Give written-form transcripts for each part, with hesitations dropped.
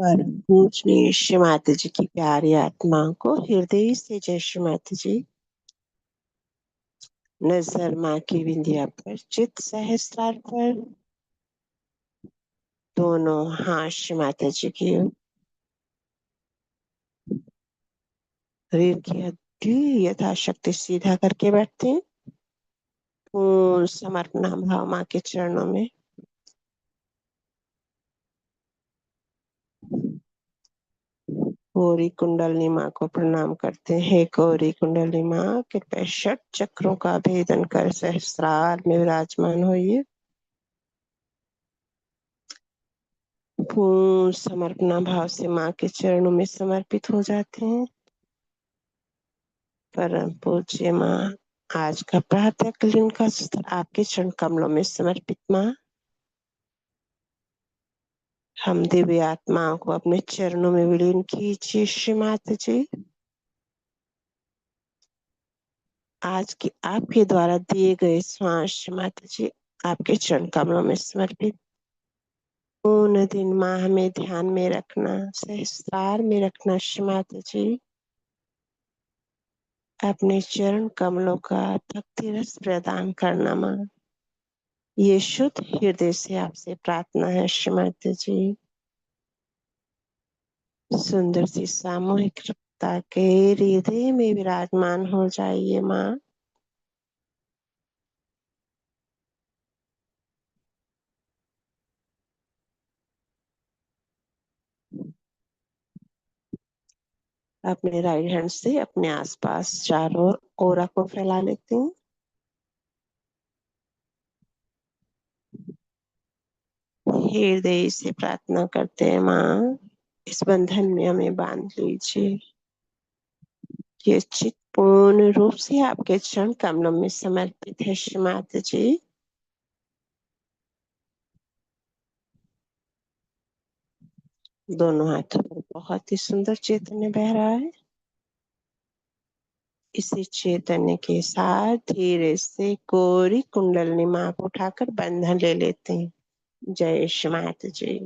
परम पूजनीय श्री माता जी की प्यारी आत्माओं को हृदय से जय श्री माता जी। नजर माँ की बिंदिया पर, चित सहस्त्रार पर, दोनों हाथ श्री माता जी की ओर। शरीर की हड्डी यथाशक्ति सीधा करके बैठते हैं। पूर्ण समर्पण भाव माँ के चरणों में। गौरी कुंडली माँ को प्रणाम करते हैं। गौरी कुंडली माँ, कृपया षट चक्रों का भेदन कर सहस्त्रार में विराजमान होइए। पूर्ण समर्पणा भाव से माँ के चरणों में समर्पित हो जाते हैं। परम पूज्य माँ, आज का प्रातःकालीन का सत्र आपके चरण कमलों में समर्पित माँ। हम दिव्य आत्माओं को अपने चरणों में विलीन कीजिए श्री माता जी। आज के आपके द्वारा दिए गए श्वास श्री माता जी आपके चरण कमलों में समर्पित। पूर्ण दिन माँ हमें ध्यान में रखना, सहस्त्रार में रखना श्री माता जी। अपने चरण कमलों का भक्ति रस प्रदान करना माँ। ये शुद्ध हृदय से आपसे प्रार्थना है श्री माता जी। सुंदर सी सामूहिक कृपा के हृदय में विराजमान हो जाइए माँ। अपने राइट हैंड से अपने आसपास चारों ओर को फैला लेते हैं। हृदय से प्रार्थना करते हैं माँ, इस बंधन में हमें बांध लीजिए। ये चित पूर्ण रूप से आपके चरण कमलों में समर्पित है श्री माता जी। दोनों हाथों पर बहुत ही सुंदर चैतन्य बह रहा है। इसी चैतन्य के साथ धीरे से गौरी कुंडलिनी माँ को उठाकर बंधन ले लेते हैं। जय श्री माता जी।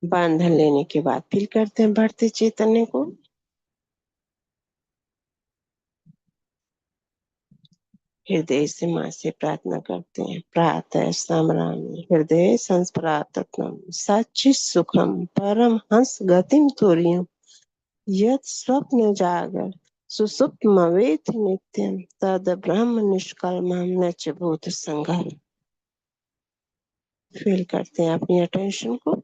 बंधन लेने के बाद फील करते हैं बढ़ते चैतन्य को। हृदय से माँ से प्रार्थना करते हैं। प्रातः स्मरामि हृदय संस्प्रातत्म सच्चि सुखम परम हंस गतिम तुर्यम यत् स्वप्न जागर सुसुप्तमवेत नित्यम तद ब्रह्म निष्कलमं न च भूत संगम। फील करते हैं अपनी अटेंशन को।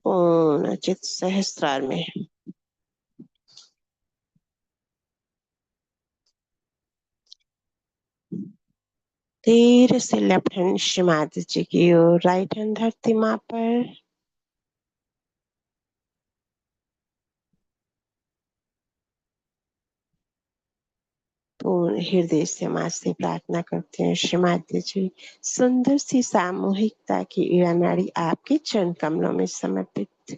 पूर्ण चित सहस्त्रार में। धीरे से लेफ्ट हैंड श्री माता जी की ओर, राइट हैंड धरती माँ पर। पूर्ण हृदय से माँ से प्रार्थना करते हैं श्री माता जी। सुंदर सी सामूहिकता की ईड़ा नाड़ी आपके चरण कमलों में समर्पित।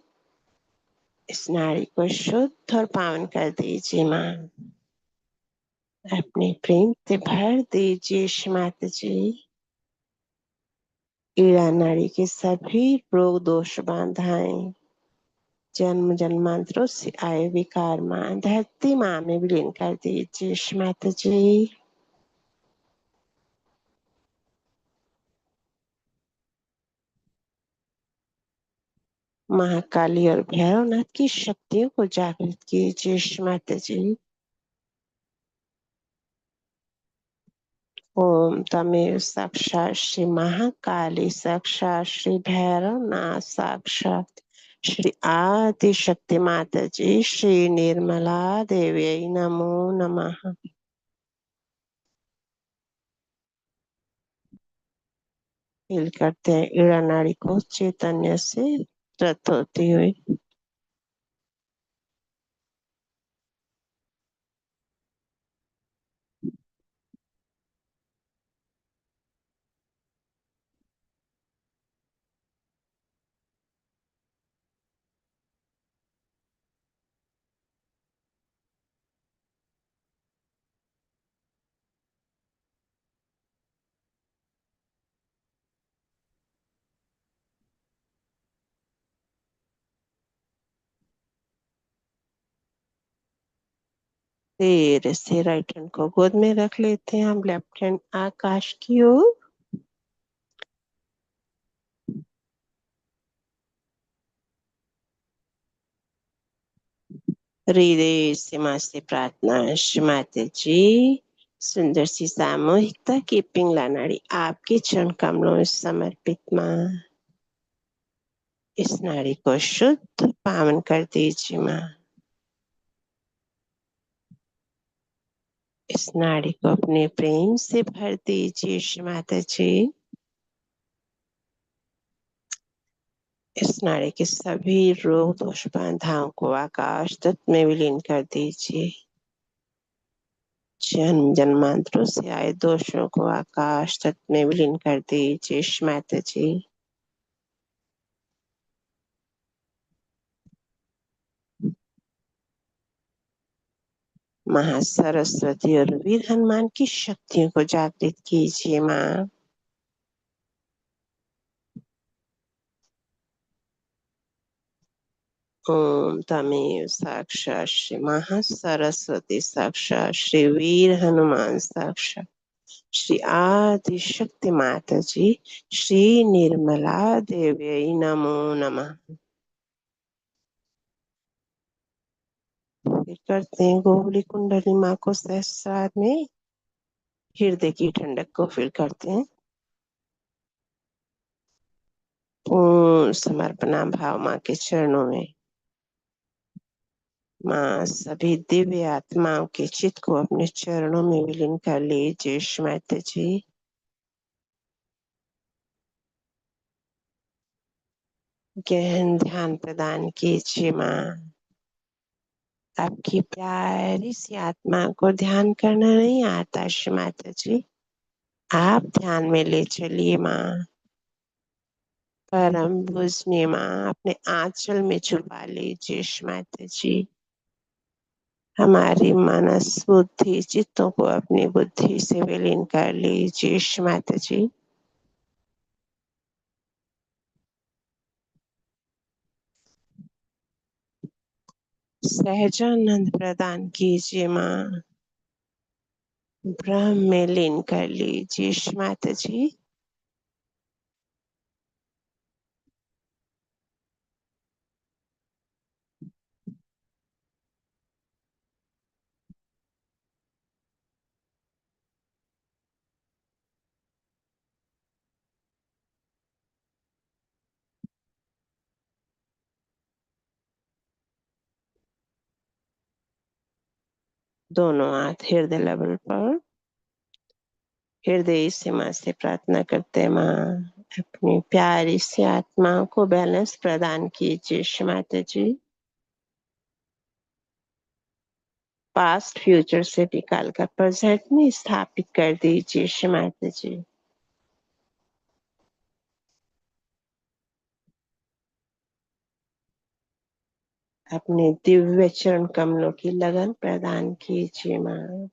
इस नाड़ी को शुद्ध और पावन कर दीजिए माँ। अपने प्रेम से भर दीजिए श्री माता जी। ईड़ा नाड़ी के सभी रोग दोष बाधाएं, जन्म जन्मांतरों से आए विकार माँ धरती माँ में विलीन कर दीजिए श्री माता जी। महाकाली और भैरवनाथ की शक्तियों को जागृत कीजिए श्री माता जी। ओम तमेव साक्षात श्री महाकाली, साक्षात श्री भैरवनाथ, साक्षात श्री आदिशक्ति माता जी, श्री निर्मला देवी नमो नमः। फील करते हैं ईड़ा नाड़ी को चैतन्य से रत होती हुई। धीरे से राइट हैंड को गोद में रख लेते हैं हम, लेफ्ट हैंड आकाश की ओर। हृदय से माँ से प्रार्थना, श्री माता जी, सुंदर सी सामूहिकता की पिंगला नाड़ी आपके चरण कमलों में समर्पित माँ। इस नाड़ी को शुद्ध पावन कर दीजिए माँ। इस नाड़ी को अपने प्रेम से भर दीजिए श्री माता जी। इस नाड़ी के सभी रोग दोष बाधाओं को आकाश तत्व में विलीन कर दीजिए। जन्म जन्मांतरों से आए दोषों को आकाश तत्व में विलीन कर दीजिए श्री माता जी। महासरस्वती और वीर हनुमान की शक्तियों को जागृत कीजिए माँ। ओम तमेव साक्षात श्री महासरस्वती साक्षात श्री वीर हनुमान साक्षात श्री आदि शक्ति माता जी, श्री निर्मला देवी नमो नमः। फिर करते हैं गोवली कुंडली माँ को सहस्रार में। हृदय की ठंडक को फील करते हैं। पूर्ण समर्पणा भाव माँ के चरणों में। माँ सभी दिव्य आत्माओं के चित्त को अपने चरणों में विलीन कर लीजिए श्री माता जी। गहन ध्यान प्रदान कीजिए माँ। आपकी प्यारी सी आत्मा को ध्यान करना नहीं आता श्री माता जी, आप ध्यान में ले चलिए माँ। परम पूजनीय माँ, अपने आंचल में छुपा लीजिए श्री माता जी। हमारी मनस बुद्धि चित्तों को अपनी बुद्धि से विलीन कर लीजिए श्री माता जी। सहजानंद प्रदान कीजिए माँ। ब्रह्म में लीन कर लीजिए श्री माता जी। दोनों हाथ हृदय लेवल पर। हृदय से माँ से प्रार्थना करते हैं माँ, अपनी प्यारी सी आत्माओं को बैलेंस प्रदान कीजिए श्री माता जी। पास्ट फ्यूचर से निकाल कर प्रेजेंट में स्थापित कर दीजिए श्री माता जी। अपने दिव्य चरण कमलों की लगन प्रदान कीजिए माँ।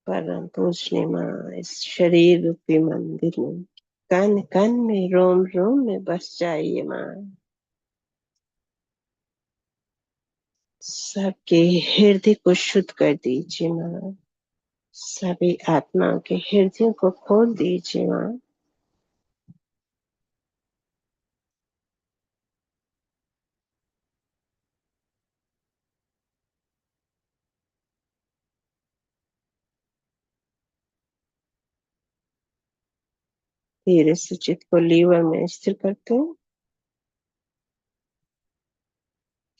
परम पूजनीय माँ, इस शरीर रूपी मंदिर में कण कण में रोम रोम में बस जाइए माँ। सबके हृदय को शुद्ध कर दीजिए माँ। सभी आत्माओं के हृदयों को खोल दीजिए माँ। धीरे से चित्त को लीवर में स्थिर करते हैं।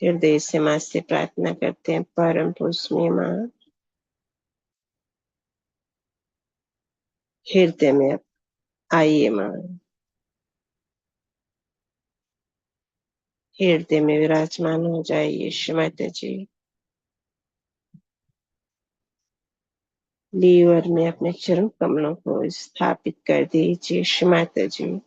हृदय से माँ से प्रार्थना करते हैं, परम पूजनीय माँ, हृदय में आइए माँ, हृदय में विराजमान हो जाइए श्रीमती जी। लीवर में अपने चरण कमलों को स्थापित कर दीजिए श्रीमती जी।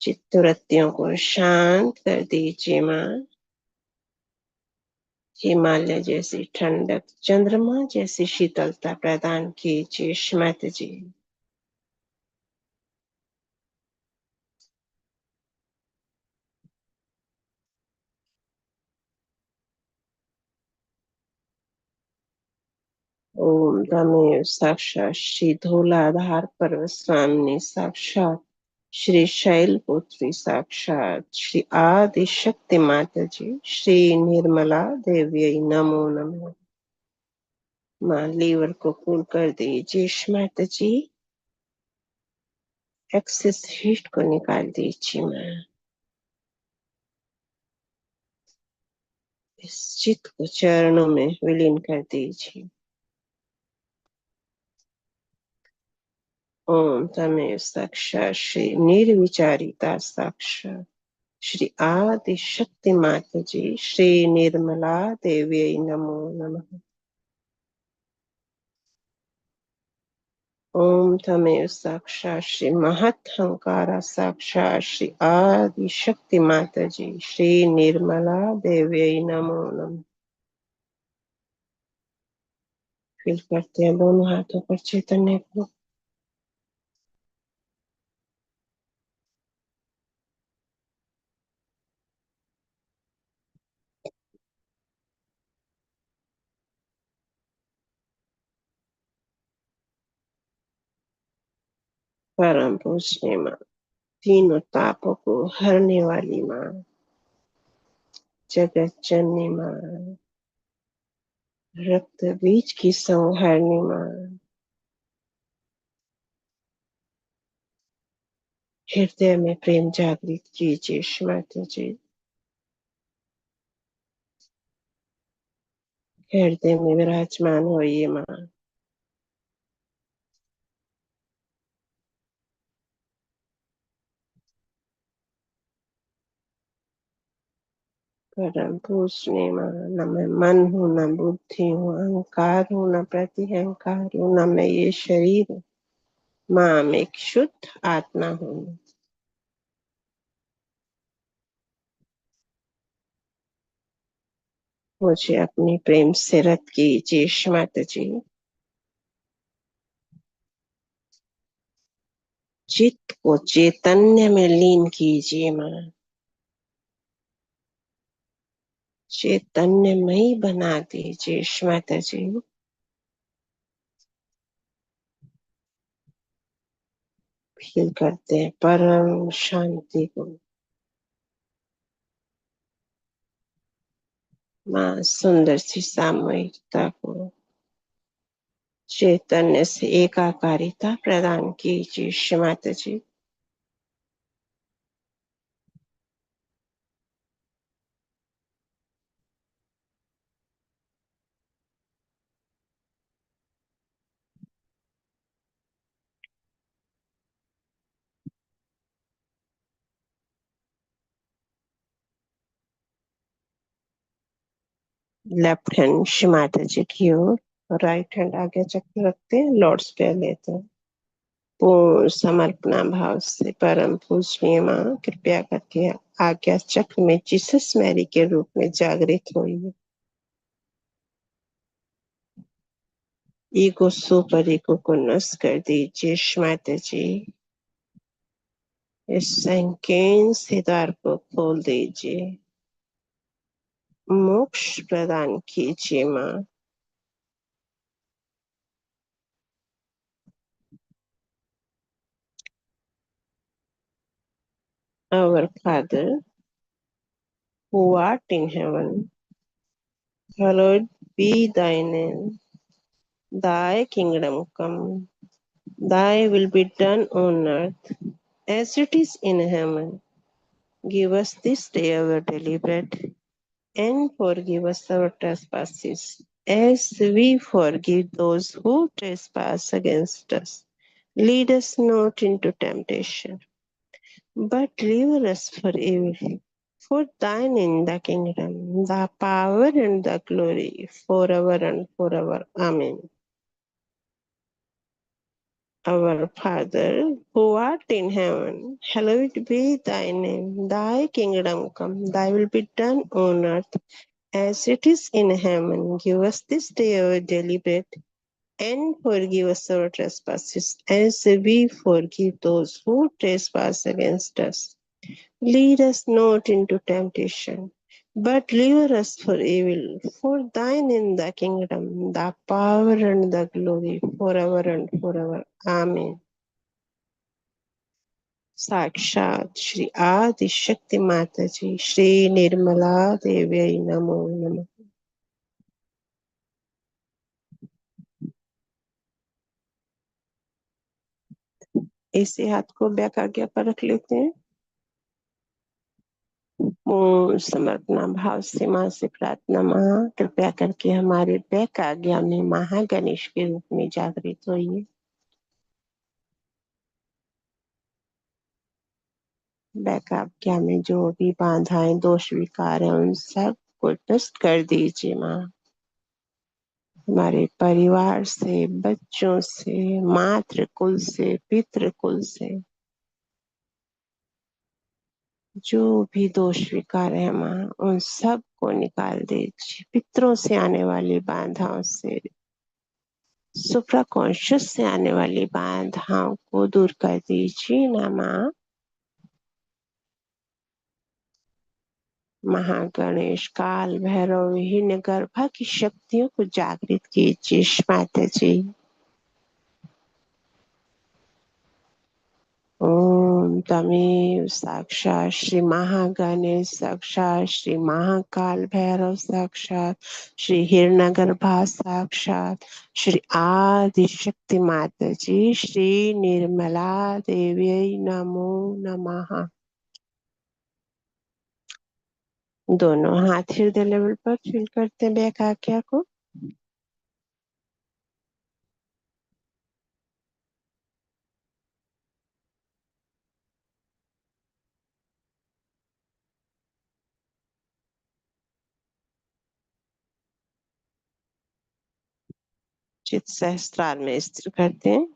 चित्तवृत्तियों को शांत कर दीजिए माँ। हिमालय जैसी ठंडक, चंद्रमा जैसी शीतलता प्रदान कीजिए श्रीमती जी। ओम तमेव साक्षात श्री धूलाधार पर्वत स्वामिनी साक्षात श्री शैलपुत्री साक्षात श्री आदि शक्ति माता जी श्री निर्मला देवी नमो नमः। माँ लीवर को कूल कर दीजिए माता जी। एक्सेस हीट को निकाल दीजिए माँ। इस चित्त को चरणों में विलीन कर दीजिए। ओम तमेव साक्षात श्री निर्विचारिता साक्षात श्री आदि शक्ति माता जी श्री निर्मला देवी नमो नमः। ओम तमेव साक्षात श्री महत्हंकारा साक्षात श्री आदि शक्ति माता जी श्री निर्मला देवी नमो नमः। फील करते हैं दोनों हाथों पर चैतन्य को। परम पूजनीय माँ, तीनों तापों को हरने वाली माँ, जगत जननी माँ, रक्त बीज की संहारणी माँ, हृदय में प्रेम जागृत कीजिए माता जी। हृदय में विराजमान होइए माँ। परम पूजनीय माँ, न मैं मन हूँ, न बुद्धि हूँ, अहंकार हूँ, न प्रतिअहंकार हूँ, न मैं ये शरीर हूँ। माँ मैं एक शुद्ध आत्मा हूँ। मुझे अपनी प्रेम से रत कीजिए माता जी। चित्त को चैतन्य में लीन कीजिए माँ। चैतन्यमयी बना दीजिए माता जी। फील करते हैं परम शांति को। माँ सुंदर सी सामूहिकता को, चैतन्य से एकाकारिता प्रदान कीजिए माता जी। लेफ्ट हैंड माता जी की ओर, राइट हैंड आगे चक्र रखते हैं, लॉर्ड्स पे लेते हैं। पूर्ण समर्पणा भाव से परम पूजनीय माँ कृपया करके आज्ञा चक्र में जीसस मैरी के रूप में जागृत होइए। ईगो सुपर ईगो को नष्ट कर दीजिए माता जी। इस संकीर्ण से द्वार को खोल दीजिए। मोक्ष प्रदान कीजिए माँ। Our Father, who art in heaven, hallowed be thy name. Thy kingdom come, thy will be done on earth as it is in heaven. Give us this day our daily bread, and forgive us our trespasses, as we forgive those who trespass against us. Lead us not into temptation, but deliver us from evil. For thine is the kingdom, the power, and the glory, forever and forever. Amen. Our Father, who art in heaven, hallowed be thy name. Thy kingdom come, thy will be done on earth as it is in heaven. Give us this day our daily bread, and forgive us our trespasses, as we forgive those who trespass against us. Lead us not into temptation, but deliver us from evil. For thine is the kingdom, the power, and the glory, forever and forever. Amen. साक्षात श्री आदि शक्ति माता जी श्री निर्मला देवी नमो नमः। इसी हाथ को back आज्ञा पर रख लेते हैं। पूर्ण समर्पणा भाव से माँ से प्रार्थना। माँ कृपया करके हमारे बैक आज्ञा में महागणेश के रूप में जागृत होइए। बैक आज्ञा में जो भी बाधाएं दोष विकार है उन सब को नष्ट कर दीजिए माँ। हमारे परिवार से, बच्चों से, मातृ कुल से, पितृ कुल से जो भी दोष विकार है माँ उन सब को निकाल दीजिए। पितरों से आने वाली बाधाओं से, सुप्रा कॉन्शियस से आने वाली बाधाओं को दूर कर दीजिए ना माँ। महागणेश, काल भैरव, विभिन्न गर्भा की शक्तियों को जागृत कीजिए माता जी। ओम तमेव साक्षात श्री महागणेश, साक्षात श्री महाकाल भैरव, साक्षात श्री हिरण्यगर्भा, साक्षात श्री आदि शक्ति माता जी श्री निर्मला देवी नमो नमः। दोनों हाथ हृदय लेवल पर फील करते हैं बैक आज्ञा को। चित सहस्त्रार में स्थिर करते हैं।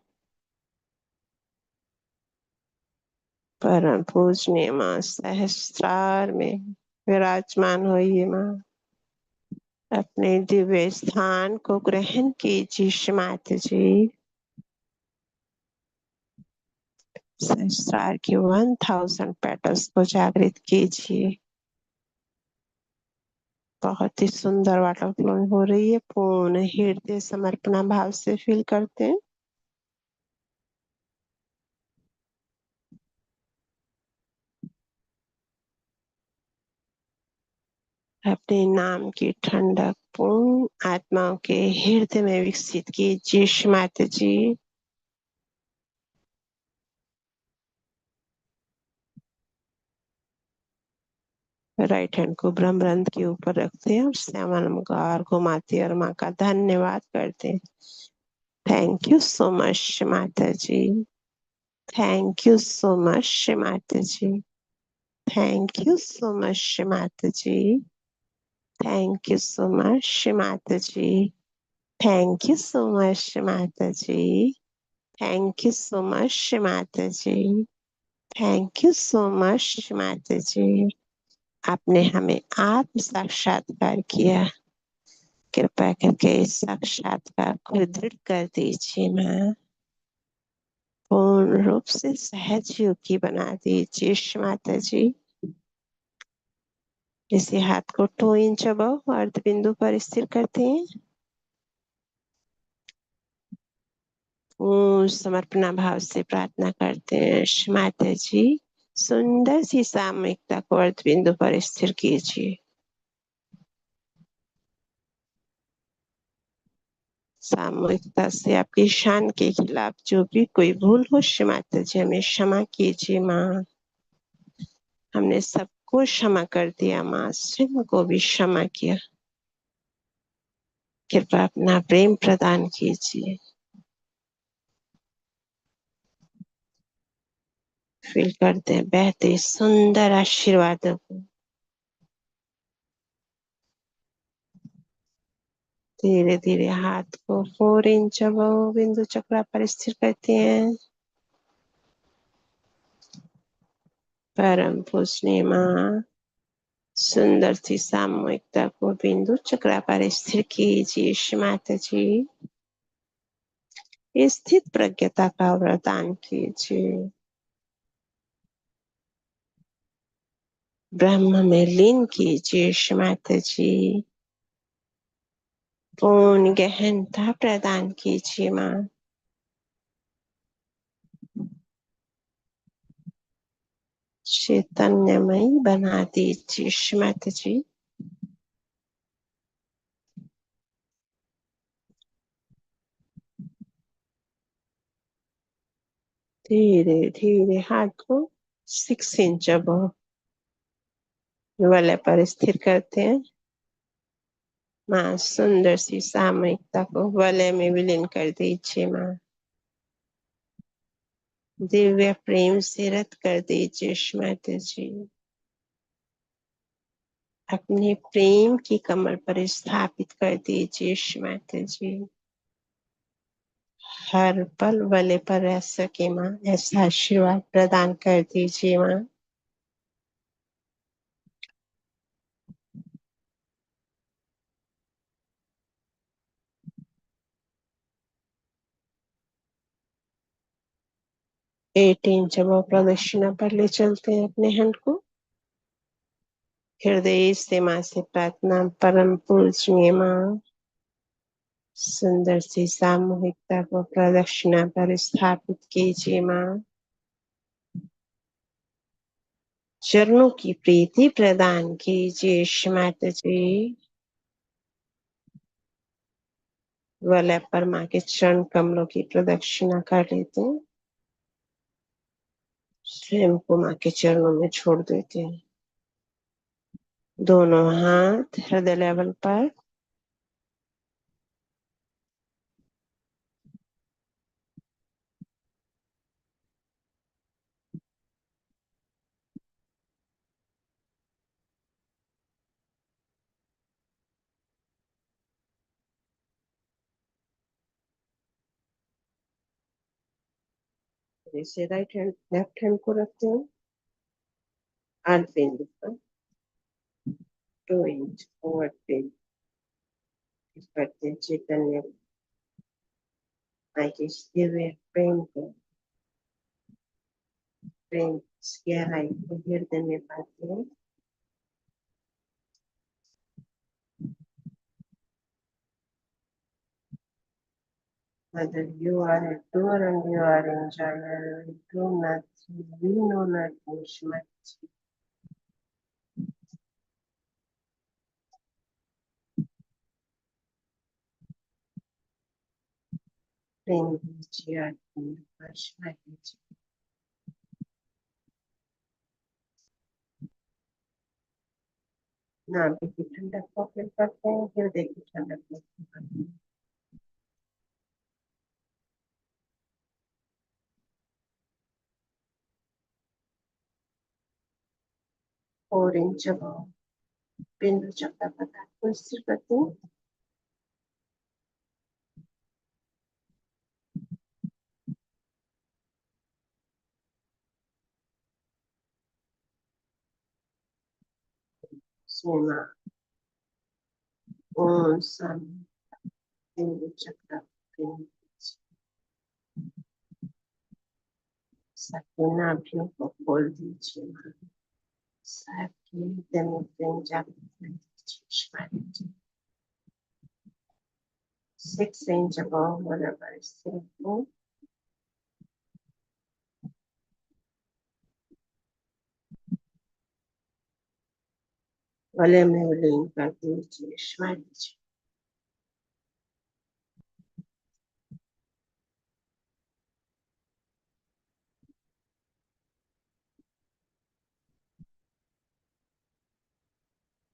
परम पूजनीय माँ सहस्त्रार में विराजमान होइए माँ। अपने दिव्य स्थान को ग्रहण कीजिए माता जी। सहस्त्रार की 1000 पेटल्स को जागृत कीजिए। बहुत ही सुंदर वाटर फ्लोइंग हो रही है। पूर्ण हृदय समर्पणा भाव से फील करते हैं। अपने नाम की ठंडक पूर्ण आत्माओं के हृदय में विकसित कीजिए माता जी। राइट हैंड को ब्रह्मरंध्र के ऊपर रखते हैं और श्यामानमकार घुमाते हैं और माँ का धन्यवाद करते हैं। थैंक यू सो मच माता जी। थैंक यू सो मच माता जी। थैंक यू सो मच माता जी। थैंक यू सो मच माता जी। थैंक यू सो मच माता जी। थैंक यू सो मच माता जी। थैंक यू सो मच माता जी। आपने हमें आत्म साक्षात्कार किया। कृपया करके इस साक्षात्कार को दृढ़ कर दीजिए माँ। पूर्ण रूप से सहज योगी बना दीजिए माता जी। इसी हाथ को 2 इंच अबव अर्ध बिंदु पर स्थिर करते हैं। समर्पणा भाव से प्रार्थना करते हैं, माता जी सुंदर सी सामयिकता को अर्ध बिंदु पर स्थिर कीजिए। सामूहिकता से आपकी शान के खिलाफ जो भी कोई भूल हो, माता जी हमें क्षमा कीजिए माँ। हमने सबको क्षमा कर दिया माँ, स्वयं को भी क्षमा किया। कृपा अपना प्रेम प्रदान कीजिए। फील करते हैं बहते सुंदर आशीर्वादों को। धीरे धीरे हाथ को 4 इंच अबव बिंदु चक्र पर स्थिर करते हैं। परम पूजनीय माँ, सुंदर सी सामूहिकता को बिंदु चक्र पर स्थिर कीजिए माता जी। स्थित प्रज्ञता का वरदान कीजिए। ब्रह्म में लीन कीजिए माता जी। पूर्ण गहनता प्रदान कीजिए माँ। चैतन्यमयी बना दीजिए माता जी। धीरे धीरे हाथ को 6 इंच अबव वलय पर स्थिर करते हैं। माँ सुंदर सी सामयिकता को वलय में विलीन कर दीजिए माँ। दिव्य प्रेम से रत कर दीजिए माता जी। अपने प्रेम की कमर पर स्थापित कर दीजिए माता जी। हर पल वलय पर रह सके माँ, ऐसा आशीर्वाद प्रदान कर दीजिए माँ। एट इंच अब प्रदक्षिणा पर ले चलते हैं अपने हैंड को। हृदय से माँ से प्रार्थना, परम पूजनीय माँ सुंदर सी सामूहिकता को प्रदक्षिणा पर स्थापित कीजिए माँ। चरणों की प्रीति प्रदान कीजिए माता जी। वलय पर माँ के चरण कमलों की प्रदक्षिणा कर लेते हैं। स्वयं को माँ के चरणों में छोड़ देते हैं। दोनों हाथ हृदय लेवल पर। जैसे राइट हैंड लेफ्ट हैंड को रखते हैं अर्ध बिंदु पर 2 इंच ओवर पेन करते हैं। चैतन्य माँ के दिव्य प्रेम को, प्रेम की गहराई को हृदय में पाते हैं। Whether you are a doer and you are enjoyer, do nothing, we know nothing, much. प्रेम दीजिए आत्मा पर कीजिए। नाभि की ठंडक को फील करते हैं, हृदय की ठंडक को फील करते हैं। 4 इंच अबव बिंदु चक्र पदार्थ को स्थिर करते हैं। सोना ओम सन बिंदु चक्र सबके नाभियों को खोल दीजिए। Then Japanese 6 inch above whatever is simple. Olha meu link aqui de Schwarz.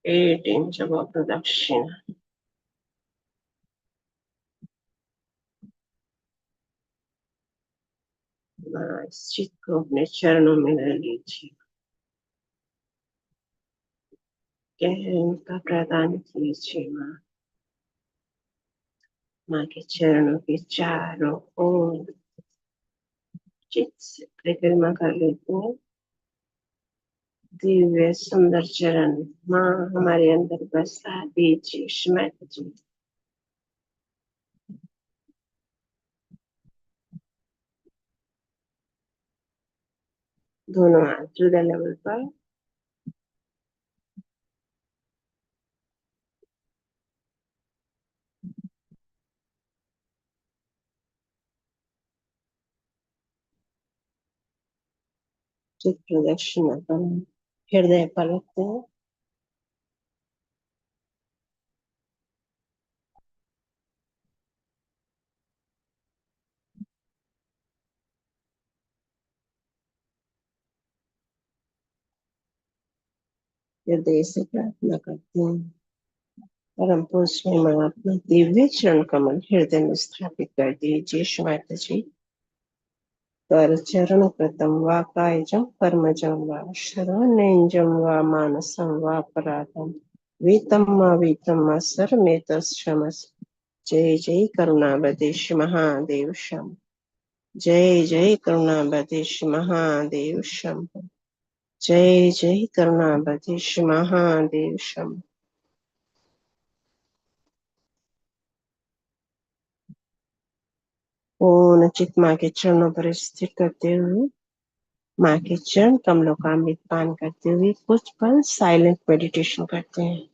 Eight inch above production. Chico nature no मिलेगी इनका प्रदान कीजिए माँ के चरणों के चारों ओर चित से परिक्रमा कर लेते हैं दिव्य सुंदर चरण माँ हमारे अंदर बसा दीजिए स्मृति जी दोनों हाथ जुदा लेवल पर चित प्रदक्षिणा करें हृदय पर रखते हैं हृदय से प्रार्थना करते हैं परम पूज्य माँ अपना दिव्य चरण कमल हृदय में स्थापित कर दीजिए स्मृति जी कर चरण कृतं वा कायजं कर्मजं वा श्रवणेनजं वा मानसं वा अपराधं वीतं वा वीतं वा सर्वमेतत्क्षमस्व जय जय करुणावतेश महादेव शंभो जय जय करुणावतेश महादेव शंभो जय जय करुणावतेश महादेव शंभो पूर्ण चित माँ के चरणों पर स्थिर करते हुए माँ के चरण कमलों का अमृत पान करते हुए कुछ पल साइलेंट मेडिटेशन करते हैं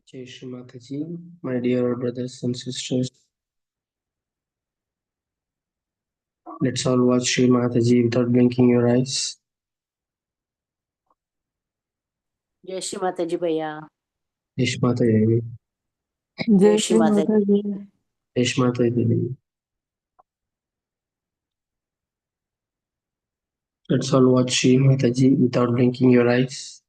Jai Shri Mataji, my dear brothers and sisters. Let's all watch Shri Mataji without blinking your eyes. जय श्री माता जी भैया। Jai Shri Mataji. जय श्री माता जी। Jai Shri Mataji. Let's all watch Shri Mataji without blinking your eyes.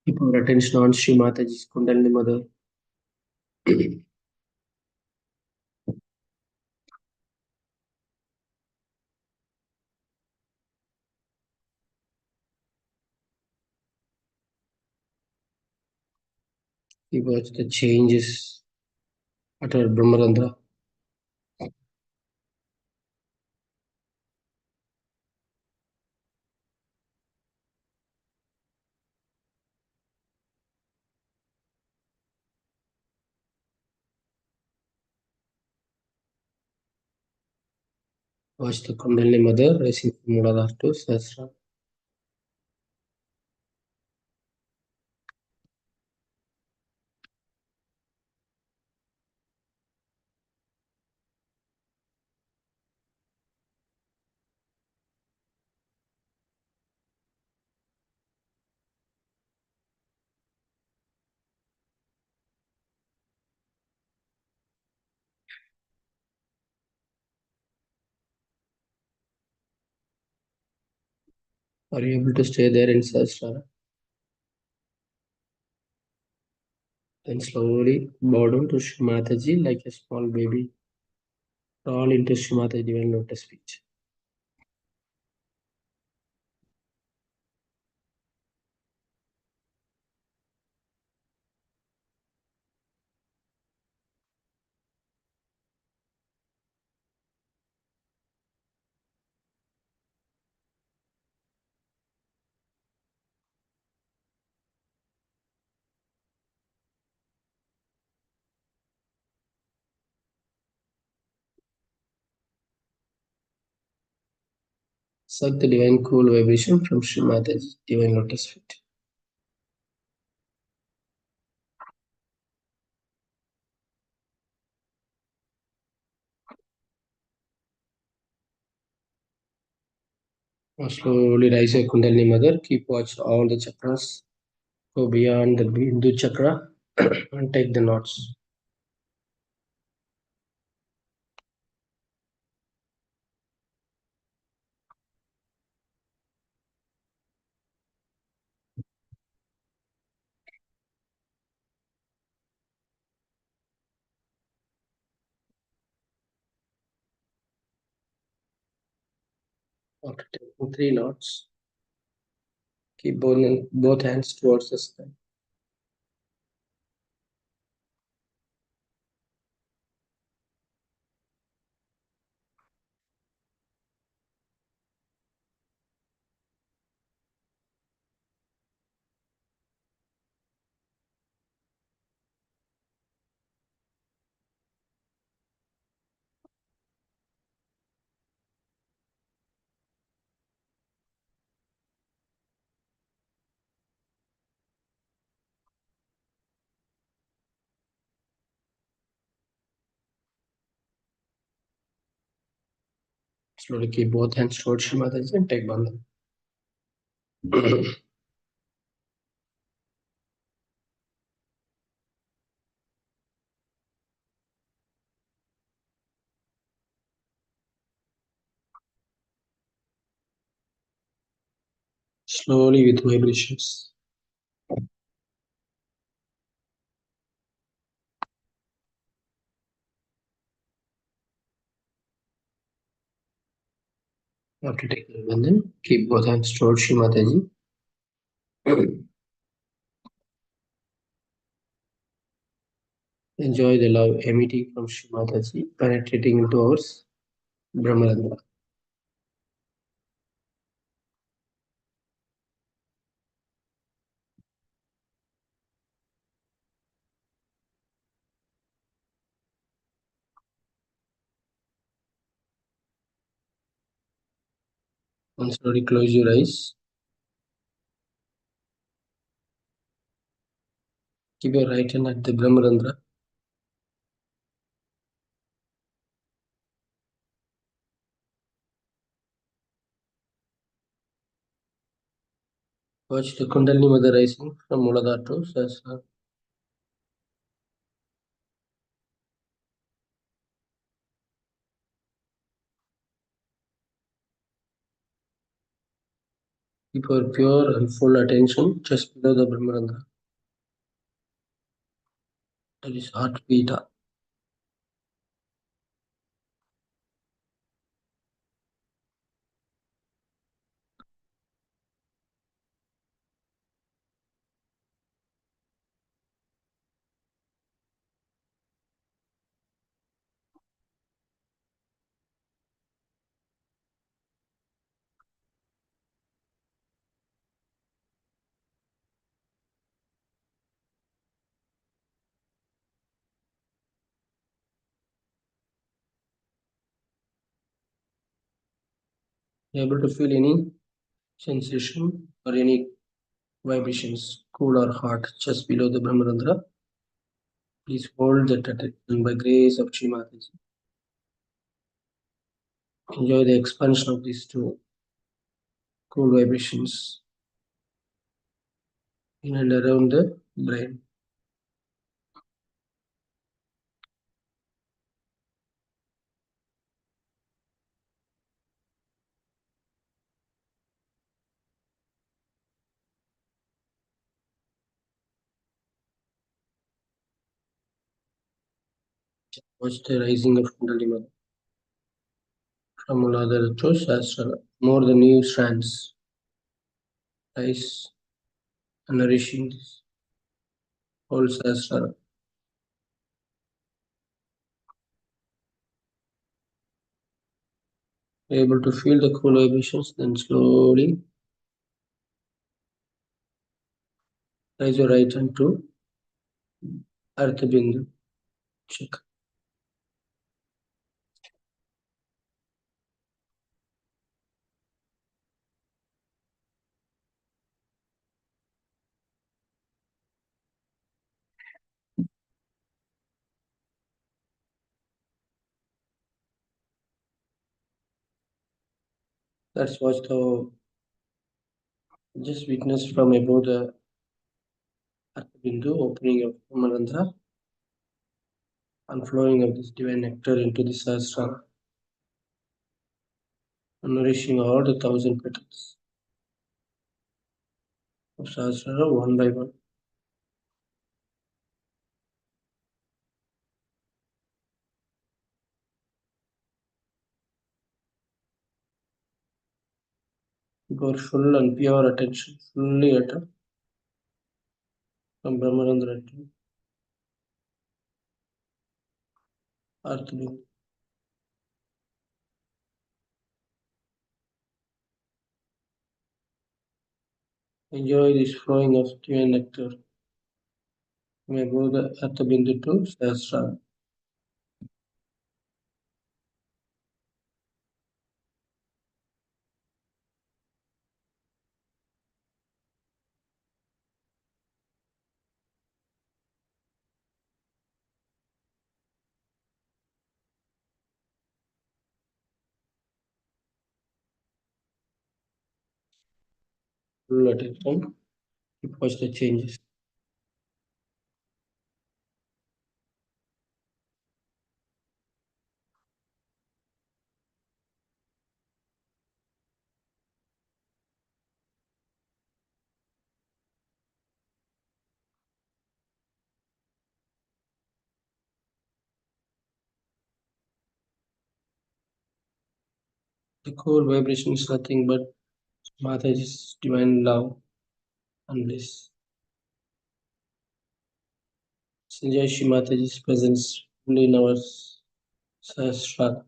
Keep our attention on Shri Mataji's Kundalini Mother. We watch the changes at our Brahmarandra. Watch the Kundalini Mother rising from Muladhara to Sahasrara. Are you able to stay there in Sahasrara? Then slowly bow down to Shri Mataji like a small baby. Crawl into Shri Mataji divine lotus feet. Suck the divine cool vibration from Shri Mataji's divine lotus feet. Now slowly rise your Kundalini Mother. Keep watch all the chakras. Go beyond the Bindu chakra and take the knots. After taking 3 knots, keep both hands towards the sky. Slowly keep both hands towards Shri Mataji and take bandhan. Slowly with vibrations. After taking bandhan, keep both hands towards Shri Mataji. Enjoy the love emanating from Shri Mataji, penetrating into our Brahmarandra. And slowly close your eyes. Keep your right hand at the Brahmarandra. Watch the Kundalini Mother rising from Muladhara to Sahasrara. Keep your pure and full attention just below the Brahmarandra. That is heartbeat. You're able to feel any sensation or any vibrations, cool or hot, just below the Brahmarandra. Please hold that attention by grace of Shri Mataji. Enjoy the expansion of these two cool vibrations in and around the brain. Watch the rising of Kundalini Mother from Muladhara to Sahasrara. More the new strands rise and nourishing this whole Sahasrara. You're able to feel the cool vibrations, then slowly raise your right hand to Artha Bindu. Check. Let's watch the just witness from above the Artha Bindu, opening of Brahmarandra and flowing of this divine nectar into the Sahasrara, and nourishing all the 1,000 petals of Sahasrara one by one. Your full and pure attention, fully at from Brahmarandra to Artha Bindu. Enjoy this flowing of divine nectar from above the Artha Bindu to Sahasrara. Full attention. Keep watch the changes. The core vibration is nothing but Mataji's divine love and bliss. Enjoy Shri Mataji's presence fully in our Sahasrara.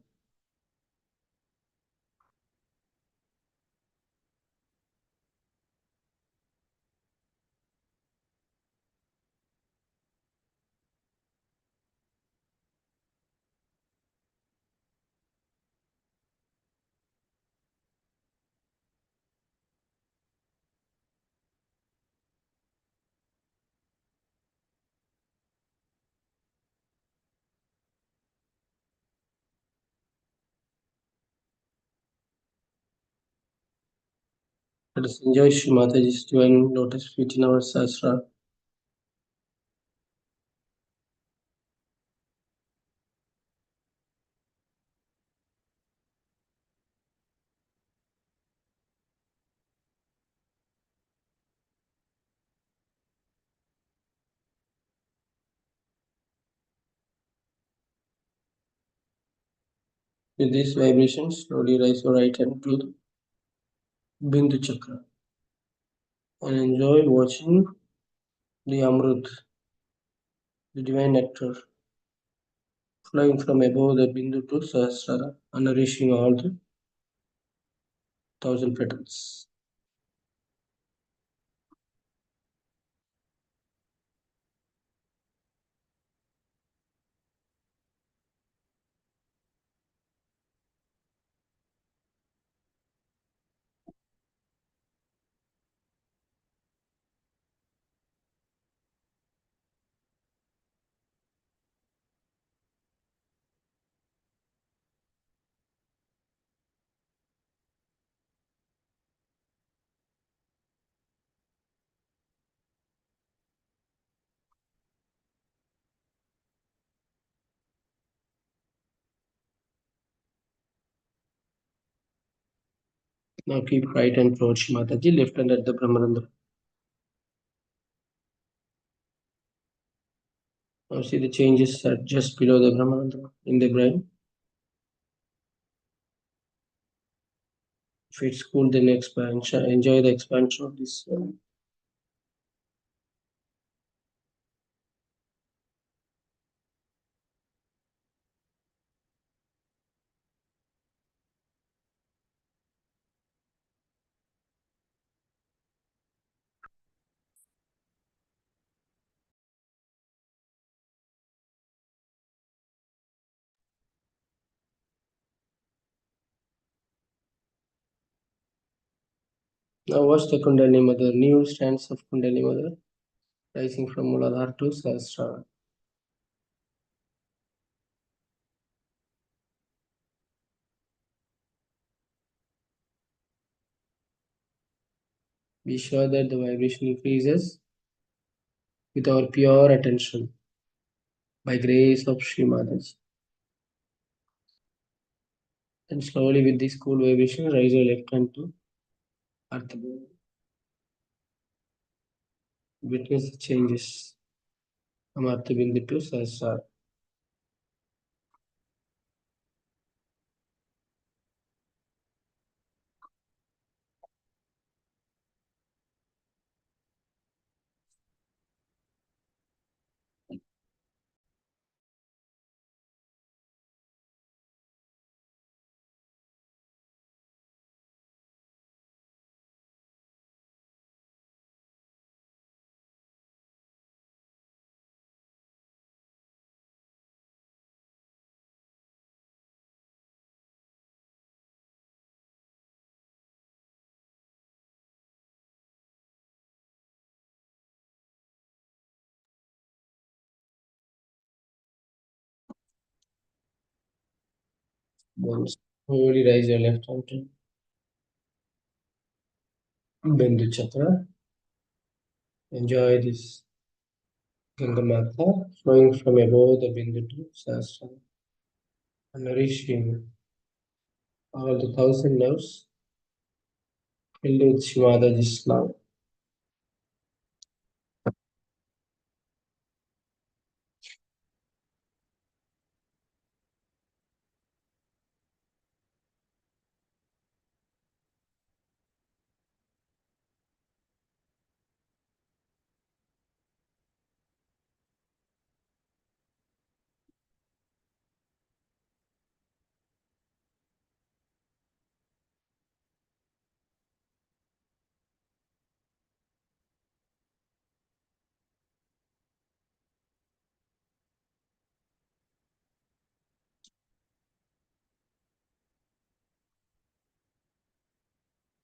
Let us enjoy Shri Mataji's divine lotus feet in our sastra. With this vibration, slowly raise your right hand to the Bindu Chakra and enjoy watching the Amrut, the divine nectar, flowing from above the Bindu to Sahasrara and nourishing all the 1,000 petals. Now keep right hand towards Shri Mataji, left hand at the Brahmarandra. Now see the changes are just below the Brahmarandra in the brain. If it's cool, then expansion. Enjoy the expansion of this. Now watch the Kundalini Mother, new strands of Kundalini Mother rising from Muladhara to Sahasrara. Be sure that the vibration increases with our pure attention by grace of Shri Mataji. And slowly with this cool vibration, raise your left hand to Earth. Witness the changes from Earth Bindi to Sahasrara. Then slowly raise your left hand to Bindu Chakra. Enjoy this Ganga Mata flowing from above the Bindu to Sahasrara and nourishing all the 1,000 nerves filled with Shri Mataji's love.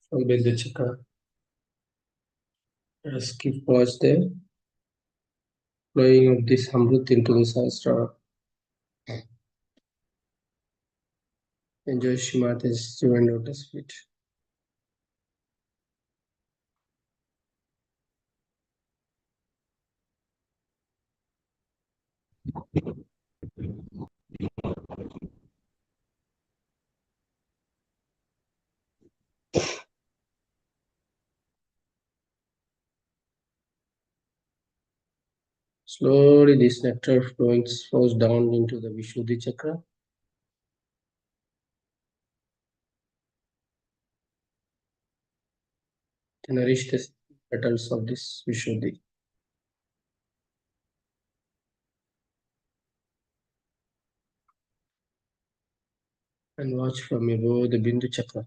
From Bindu Chakra. Let us keep watch there, flowing of this Amrit into the Sahasrara. Enjoy Shri Mataji's divine lotus feet. Slowly, this nectar flows down into the Vishuddhi chakra. To nourish the petals of this Vishuddhi. And watch from above the Bindu chakra.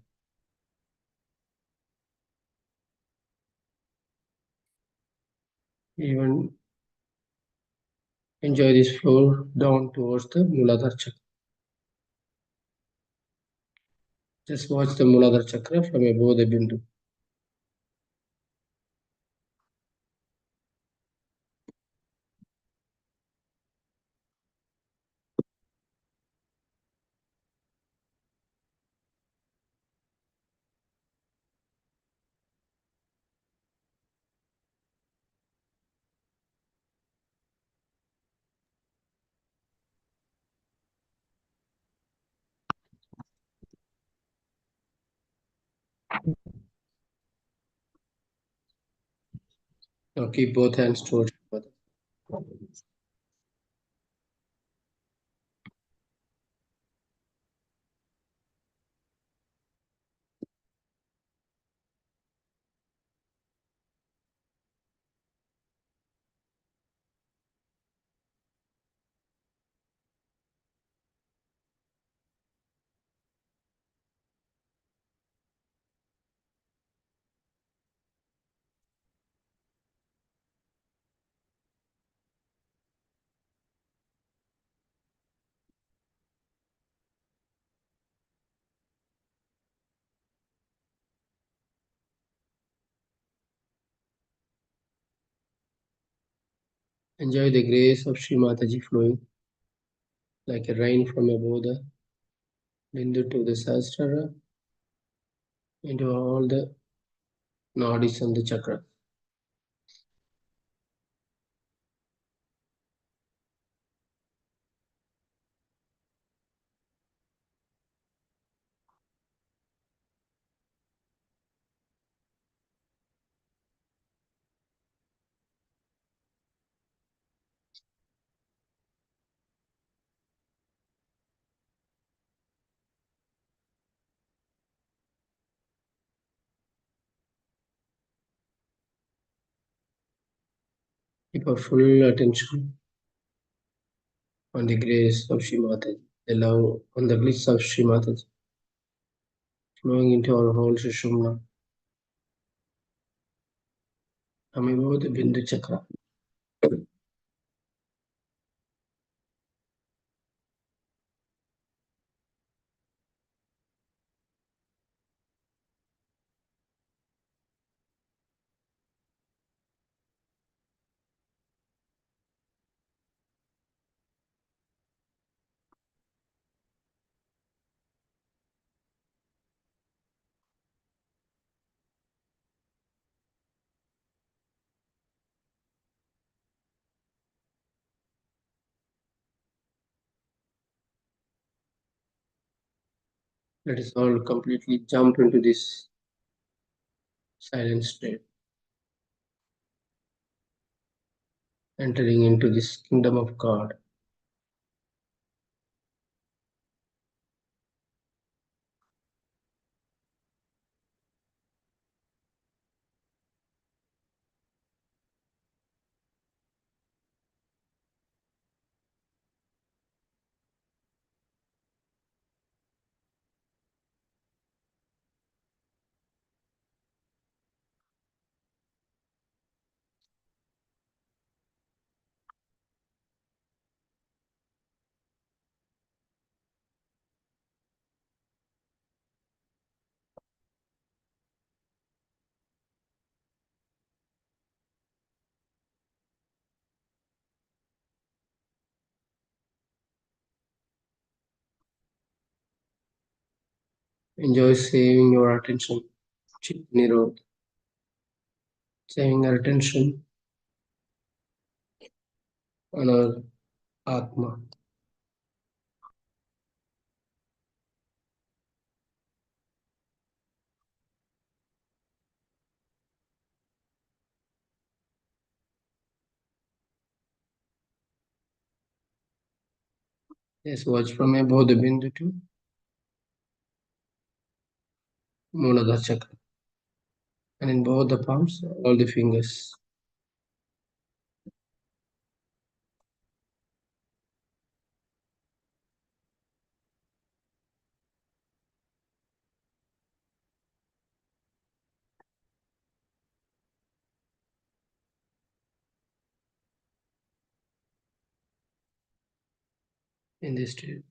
Even enjoy this flow down towards the Muladhara chakra. Just watch the Muladhara chakra from above the Bindu. Now keep both hands towards each other. Enjoy the grace of Sri Mataji flowing like a rain from above the Bindu to the Sahasrara into all the nadis and the chakras. Keep our full attention on the grace of Sri Mataji, the love, on the bliss of Sri Mataji, flowing into our whole Sushumna, coming over the Bindu chakra. Let us all completely jump into this silent state, entering into this kingdom of God. Enjoy saving your attention, Chit Nirod, saving our attention on our Atma. Yes, watch from above the Bindu to Muladhara Chakra. And in both the palms, all the fingers. In this state,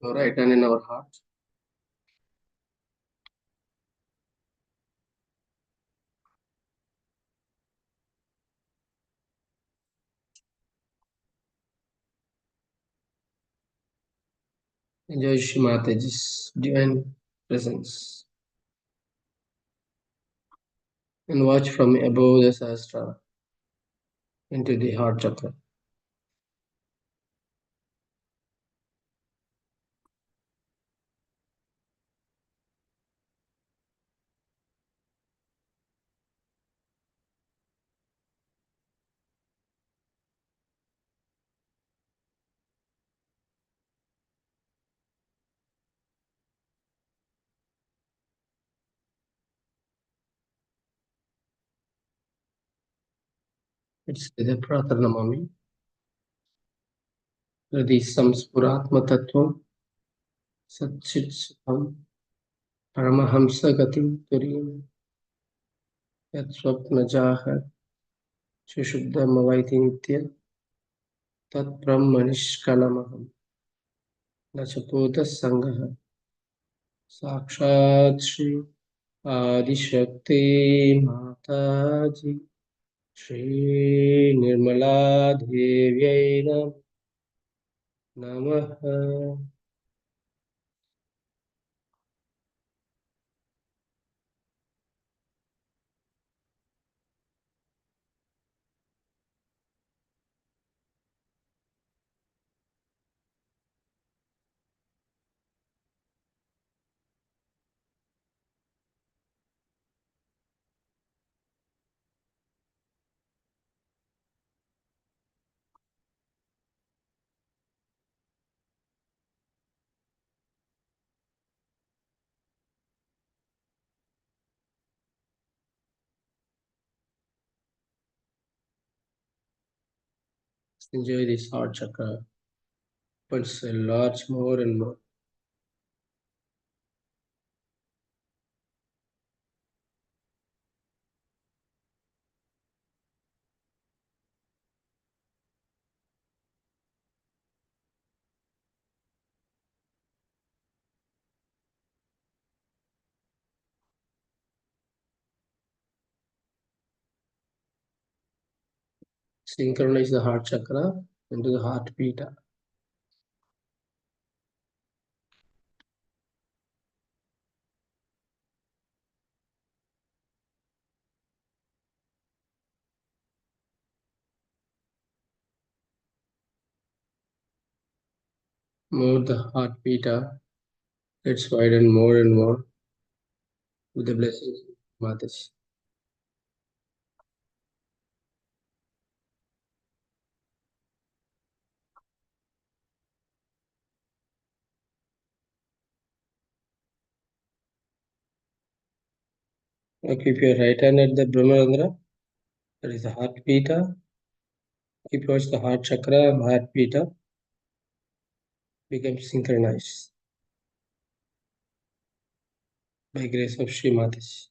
our right hand in our heart. Enjoy Shri Mataji's divine presence. And watch from above the Sahasrara into the heart chakra. It's the Pratharnamami. Hriday Samspuratma Tattvam Satchit Sukham Paramahamsa Gatim Turiyam Yat Swapna Jaha Shushubdha Mavaiti Nitya Tat Brahmanishkalamaham Nachapota Sangaha Sakshat Shri Adishakti Mataji Shri Nirmala Devyai Namaha. Enjoy this heart chakra. Opens a lot more and more. Synchronize the heart chakra into the heart pita. More the heart pita gets widened more and more with the blessings of Mataji. Now keep your right hand at the Brahmarandra, that is the heart pita. Keep watch the heart chakra and heart pita become synchronized by grace of Shri Mataji.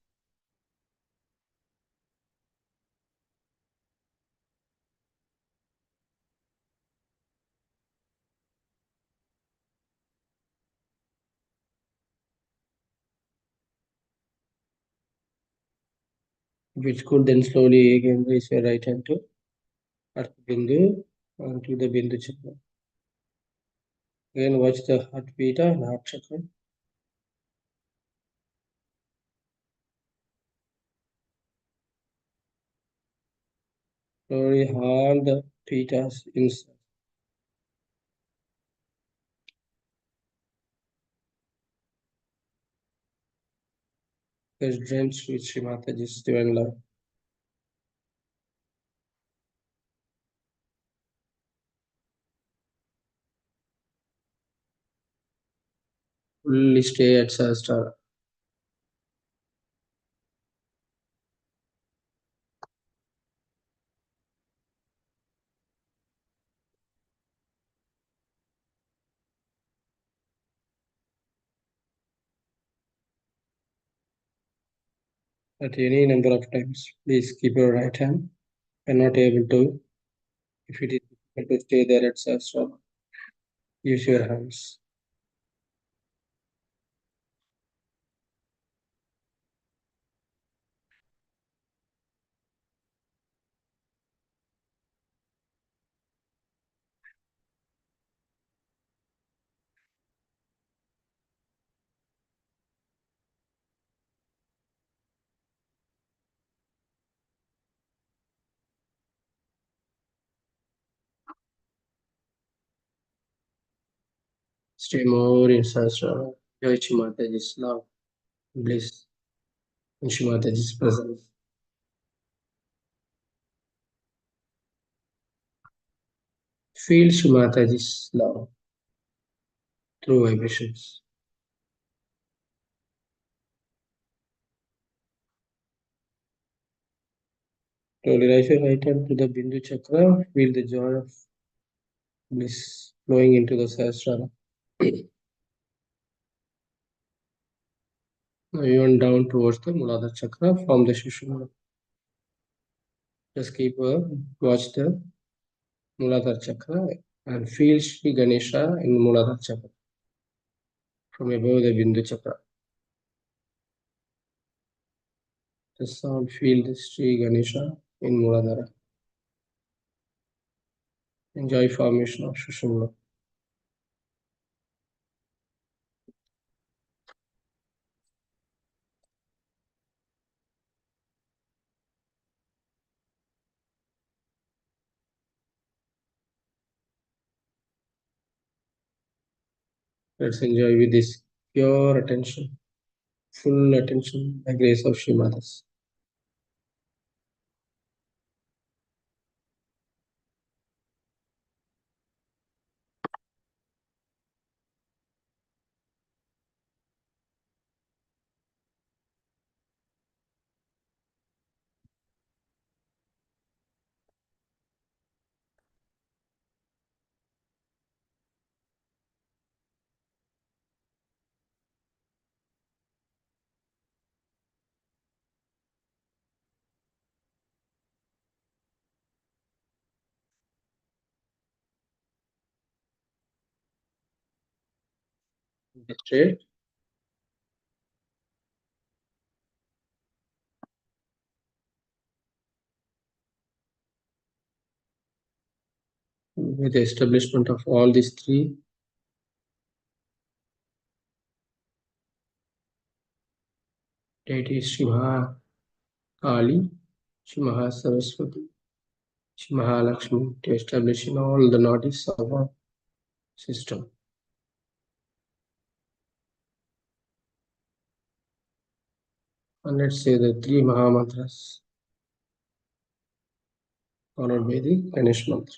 If it's good, then slowly again raise your right hand to Earth Bindu and to the Bindu chakra. Again watch the heart pita and heart chakra. Slowly all the pitas inside. There's drenched with Shri Mataji's divine love. fully stay at Sahasrara. At any number of times, please keep your right hand. If you're not able to, if it is difficult to stay there at Sahasrara, use your hands. Stay more in Sahasrara. Enjoy Shimataji's love, bliss, and Shimataji's presence. Feel Shimataji's love through vibrations. Slowly raise your right hand to the Bindu Chakra. Feel the joy of bliss flowing into the Sahasrara. Now even down towards the Muladhara Chakra from the Shushumna. Just keep watch the Muladhara Chakra and feel Shri Ganesha in Muladhara Chakra from above the Bindu Chakra. The sound feel the Shri Ganesha in Muladhara. Enjoy formation of Shushumna. Let's enjoy with this pure attention, full attention, the grace of Shrimadas. Get straight. With the establishment of all these three deities, Shri Maha Kali, Shri Maha Saraswati, Shri Mahalakshmi, to establish in all the nadis of our system. And let's say the three Maha Mantras followed by the Ganesh Mantra.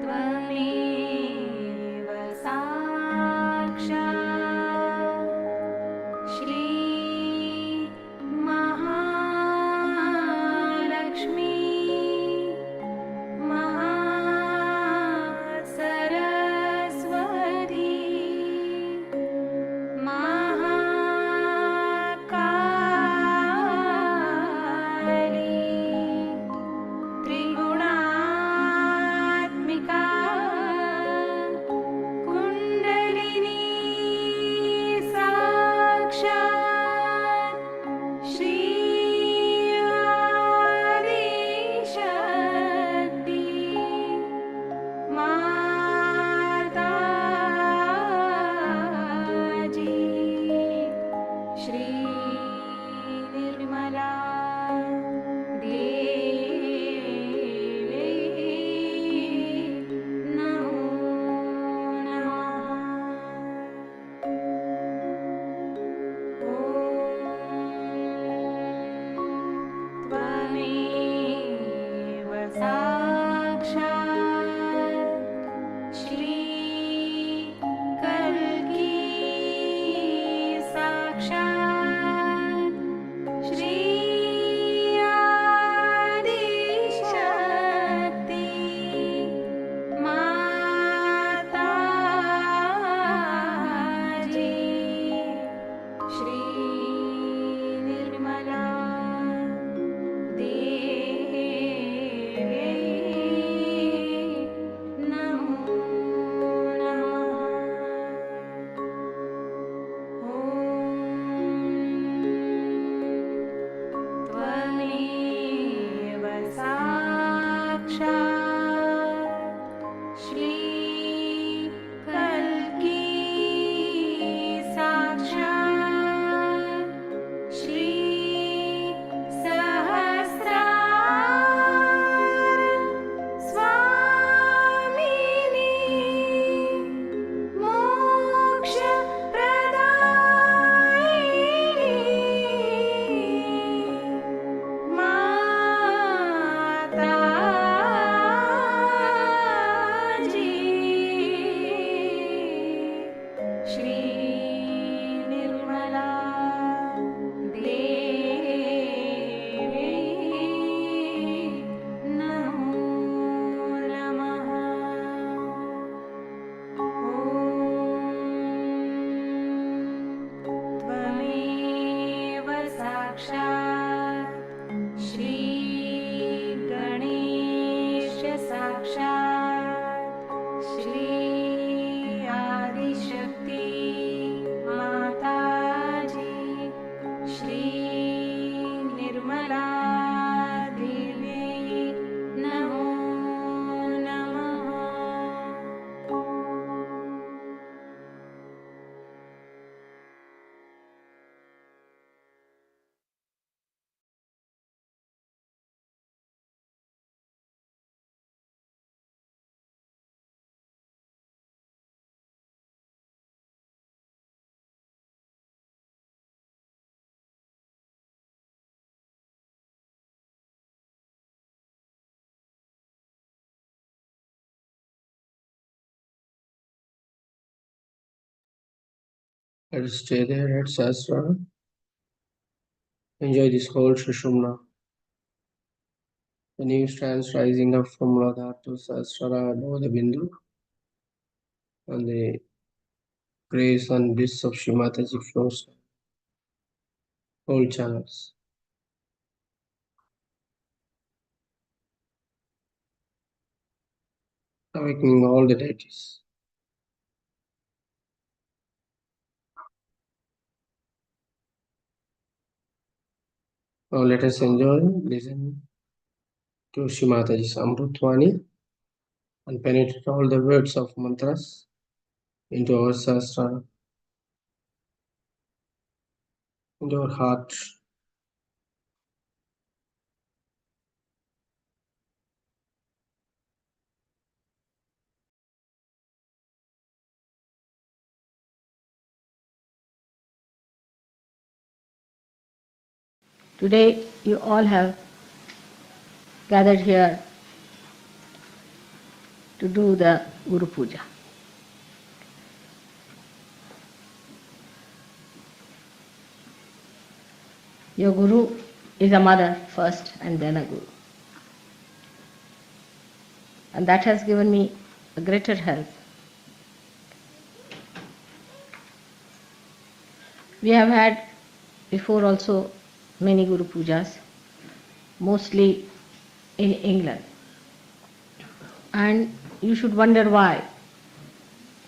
त्वमेव साक्षात् Shri Let us stay there at Sahasrara. Enjoy this whole Sushumna. The new strands rising up from Muladhara to Sahasrara and over the Bindu. And the grace and bliss of Shrimataji flows all channels. Awakening all the deities. Now let us enjoy, listen to Shrimataji's Amrutvani and penetrate all the words of mantras into our Sahasrara, into our heart. Today you all have gathered here to do the Guru Puja. Your Guru is a mother first and then a Guru. And that has given me a greater help. We have had before also many Guru Pujas, mostly in England. And you should wonder why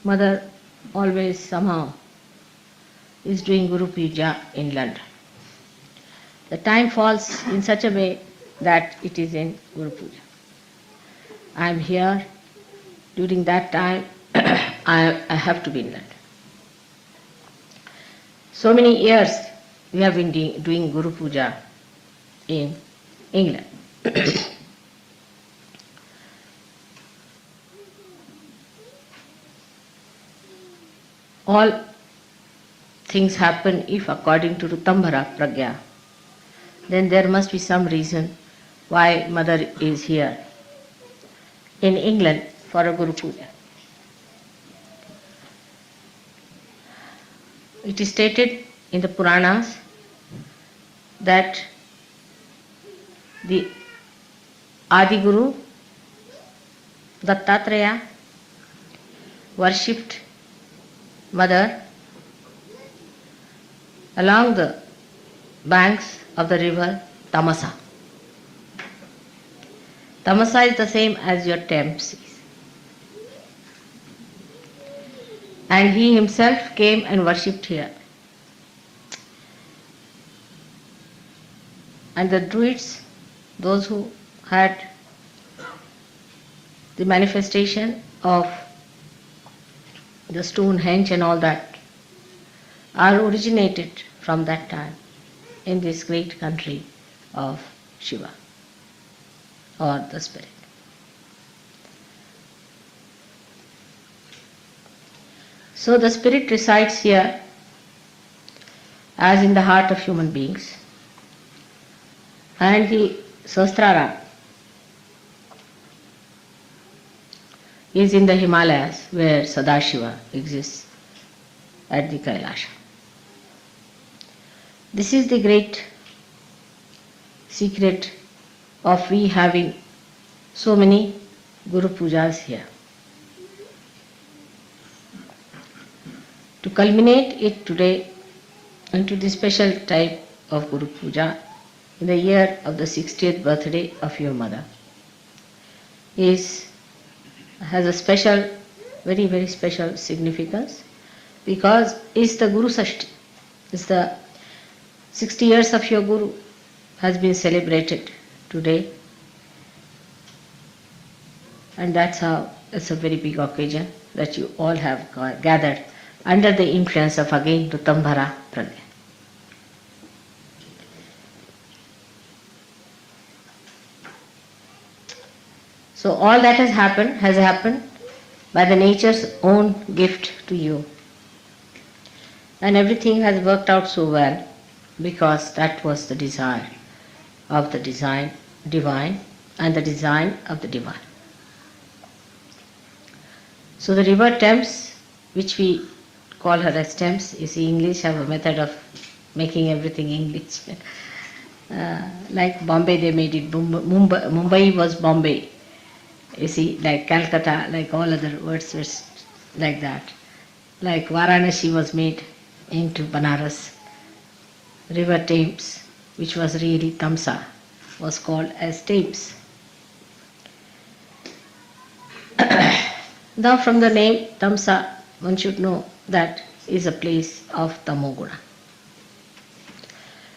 Mother always somehow is doing Guru Puja in London. The time falls in such a way that it is in Guru Puja. I am here. During that time, I have to be in London. So many years we have been doing Guru Puja in England. All things happen if according to Rutambhara Pragya, then there must be some reason why Mother is here in England for a Guru Puja. It is stated in the Puranas that the Adi Guru Dattatreya worshipped Mother along the banks of the river Tamasa. Tamasa is the same as your Thames is. And he himself came and worshipped here. And the Druids, those who had the manifestation of the Stonehenge and all that, are originated from that time in this great country of Shiva or the Spirit. So the Spirit resides here as in the heart of human beings, and the Sahasrara is in the Himalayas where Sadashiva exists at the Kailasha. This is the great secret of we having so many Guru Pujas here. To culminate it today into the special type of Guru Puja in the year of the 60th birthday of your mother has a special, very, very special significance, because it's the Guru Sashti. It's the 60 years of your Guru has been celebrated today, and that's how it's a very big occasion that you all have gathered under the influence of again Rutambhara Pragya. So all that has happened by the nature's own gift to you. And everything has worked out so well because that was the desire of the divine and the design of the divine. So the river Thames, which we call her as stems. You see, English have a method of making everything English. Like Bombay, they made it Mumbai was Bombay. You see, like Calcutta, like all other words were like that. Like Varanasi was made into Banaras. River Thames, which was really Tamsa, was called as Thames. Now from the name Tamsa, one should know that is a place of Tamoguna.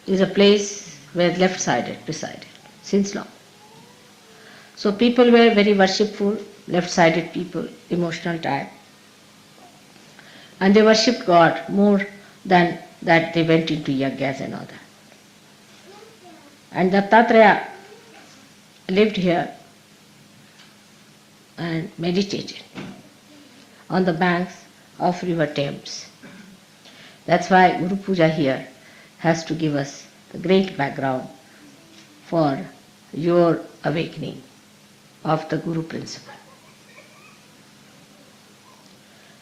It is a place where left-sided resided since long. So people were very worshipful, left-sided people, emotional type. And they worshipped God more than that they went into yajnas and all that. And Dattatreya lived here and meditated on the banks of river Thames. That's why Guru Puja here has to give us the great background for your awakening of the Guru principle.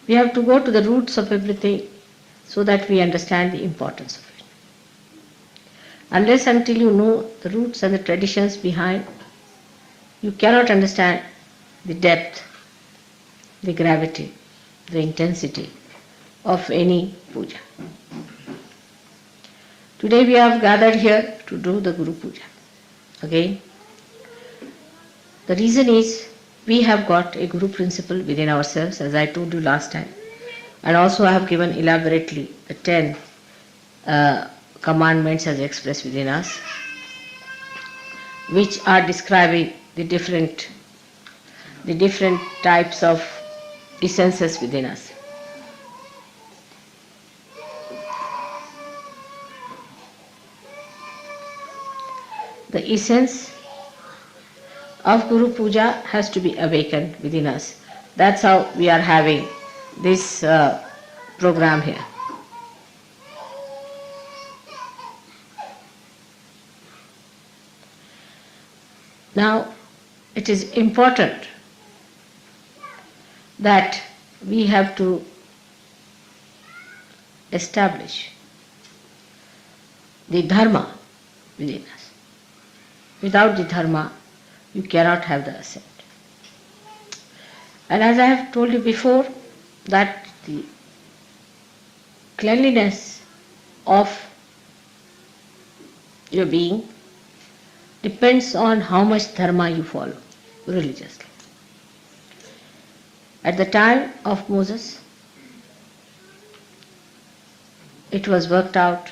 We have to go to the roots of everything so that we understand the importance of it. Unless until you know the roots and the traditions behind, you cannot understand the depth, the gravity, the intensity of any puja. Today we have gathered here to do the Guru Puja. Okay? The reason is we have got a Guru principle within ourselves, as I told you last time. And also I have given elaborately the 10 commandments as expressed within us, which are describing the different types of essences within us. The essence of Guru Puja has to be awakened within us. That's how we are having this program here. Now, it is important that we have to establish the dharma within us. Without the dharma, you cannot have the ascent. And as I have told you before, that the cleanliness of your being depends on how much dharma you follow religiously. At the time of Moses, it was worked out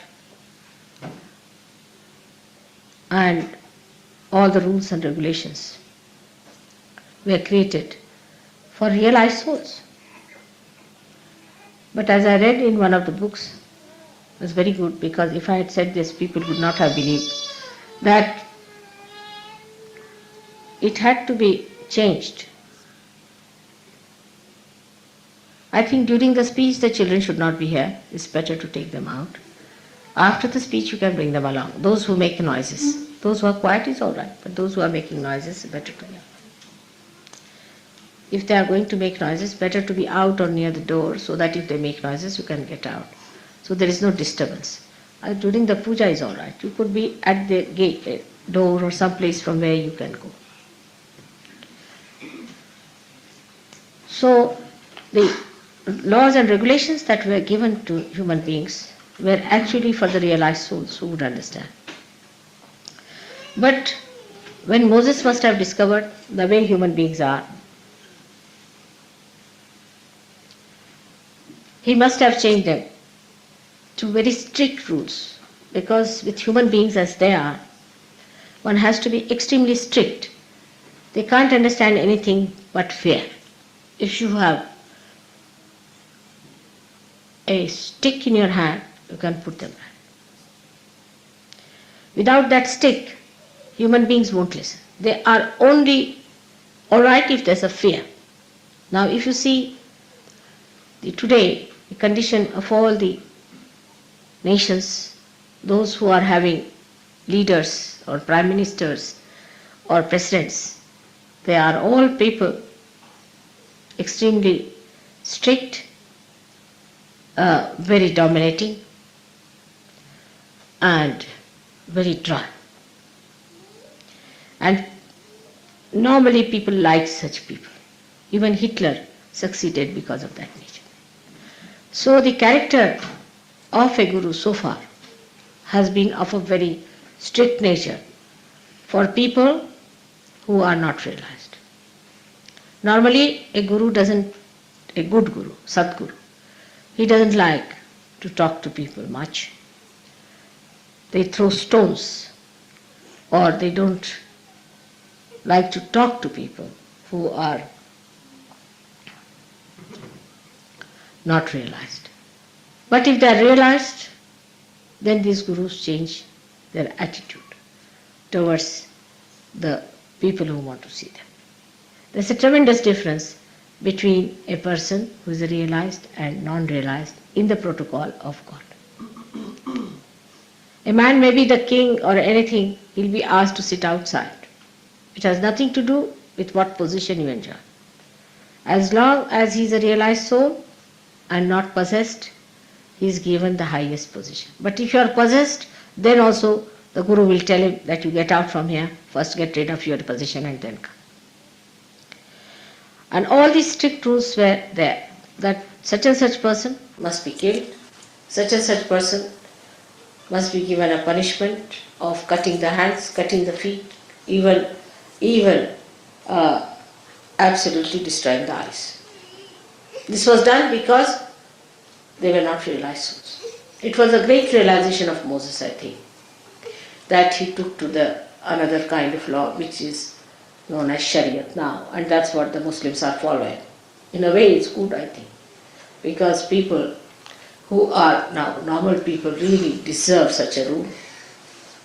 and all the rules and regulations were created for realized souls. But as I read in one of the books, it was very good, because if I had said this, people would not have believed, that it had to be changed. I think during the speech the children should not be here. It's better to take them out. After the speech you can bring them along. Those who make noises. Those who are quiet is all right, but those who are making noises, better to be. If they are going to make noises, better to be out or near the door, so that if they make noises you can get out. So there is no disturbance. During the puja is all right. You could be at the gate, door, or some place from where you can go. So the laws and regulations that were given to human beings were actually for the realized souls who would understand. But when Moses must have discovered the way human beings are, he must have changed them to very strict rules, because with human beings as they are, one has to be extremely strict. They can't understand anything but fear. If you have a stick in your hand, you can put them back. Without that stick, human beings won't listen. They are only all right if there's a fear. Now if you see today, the condition of all the nations, those who are having leaders or prime ministers or presidents, they are all people extremely strict very dominating and very dry. And normally people like such people. Even Hitler succeeded because of that nature. So the character of a guru so far has been of a very strict nature for people who are not realized. Normally a good guru, Sadguru, he doesn't like to talk to people much. They throw stones, or they don't like to talk to people who are not realized. But if they are realized, then these gurus change their attitude towards the people who want to see them. There's a tremendous difference between a person who is realized and non-realized in the protocol of God. A man may be the king or anything, he'll be asked to sit outside. It has nothing to do with what position you enjoy. As long as he is a realized soul and not possessed, he is given the highest position. But if you are possessed, then also the guru will tell him that you get out from here, first get rid of your position and then come. And all these strict rules were there, that such and such person must be killed, such and such person must be given a punishment of cutting the hands, cutting the feet, even absolutely destroying the eyes. This was done because they were not realized souls. It was a great realization of Moses, I think, that he took to the another kind of law which is known as Shariat now, and that's what the Muslims are following. In a way it's good, I think, because people who are now normal people really deserve such a rule.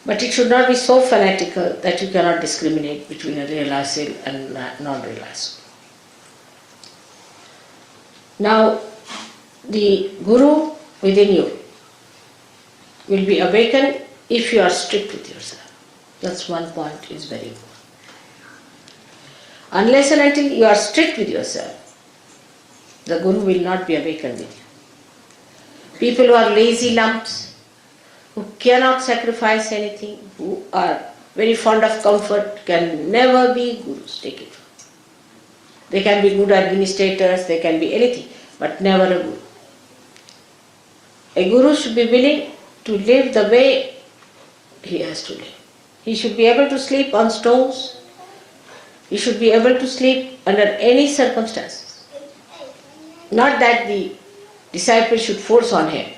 But it should not be so fanatical that you cannot discriminate between a realized soul and non-realized soul. Now, the guru within you will be awakened if you are strict with yourself. That's one point is very important. Unless and until you are strict with yourself, the guru will not be awakened with you. People who are lazy lumps, who cannot sacrifice anything, who are very fond of comfort, can never be gurus. Take it. They can be good administrators, they can be anything, but never a guru. A guru should be willing to live the way he has to live. He should be able to sleep on stones. He should be able to sleep under any circumstances. Not that the disciple should force on him,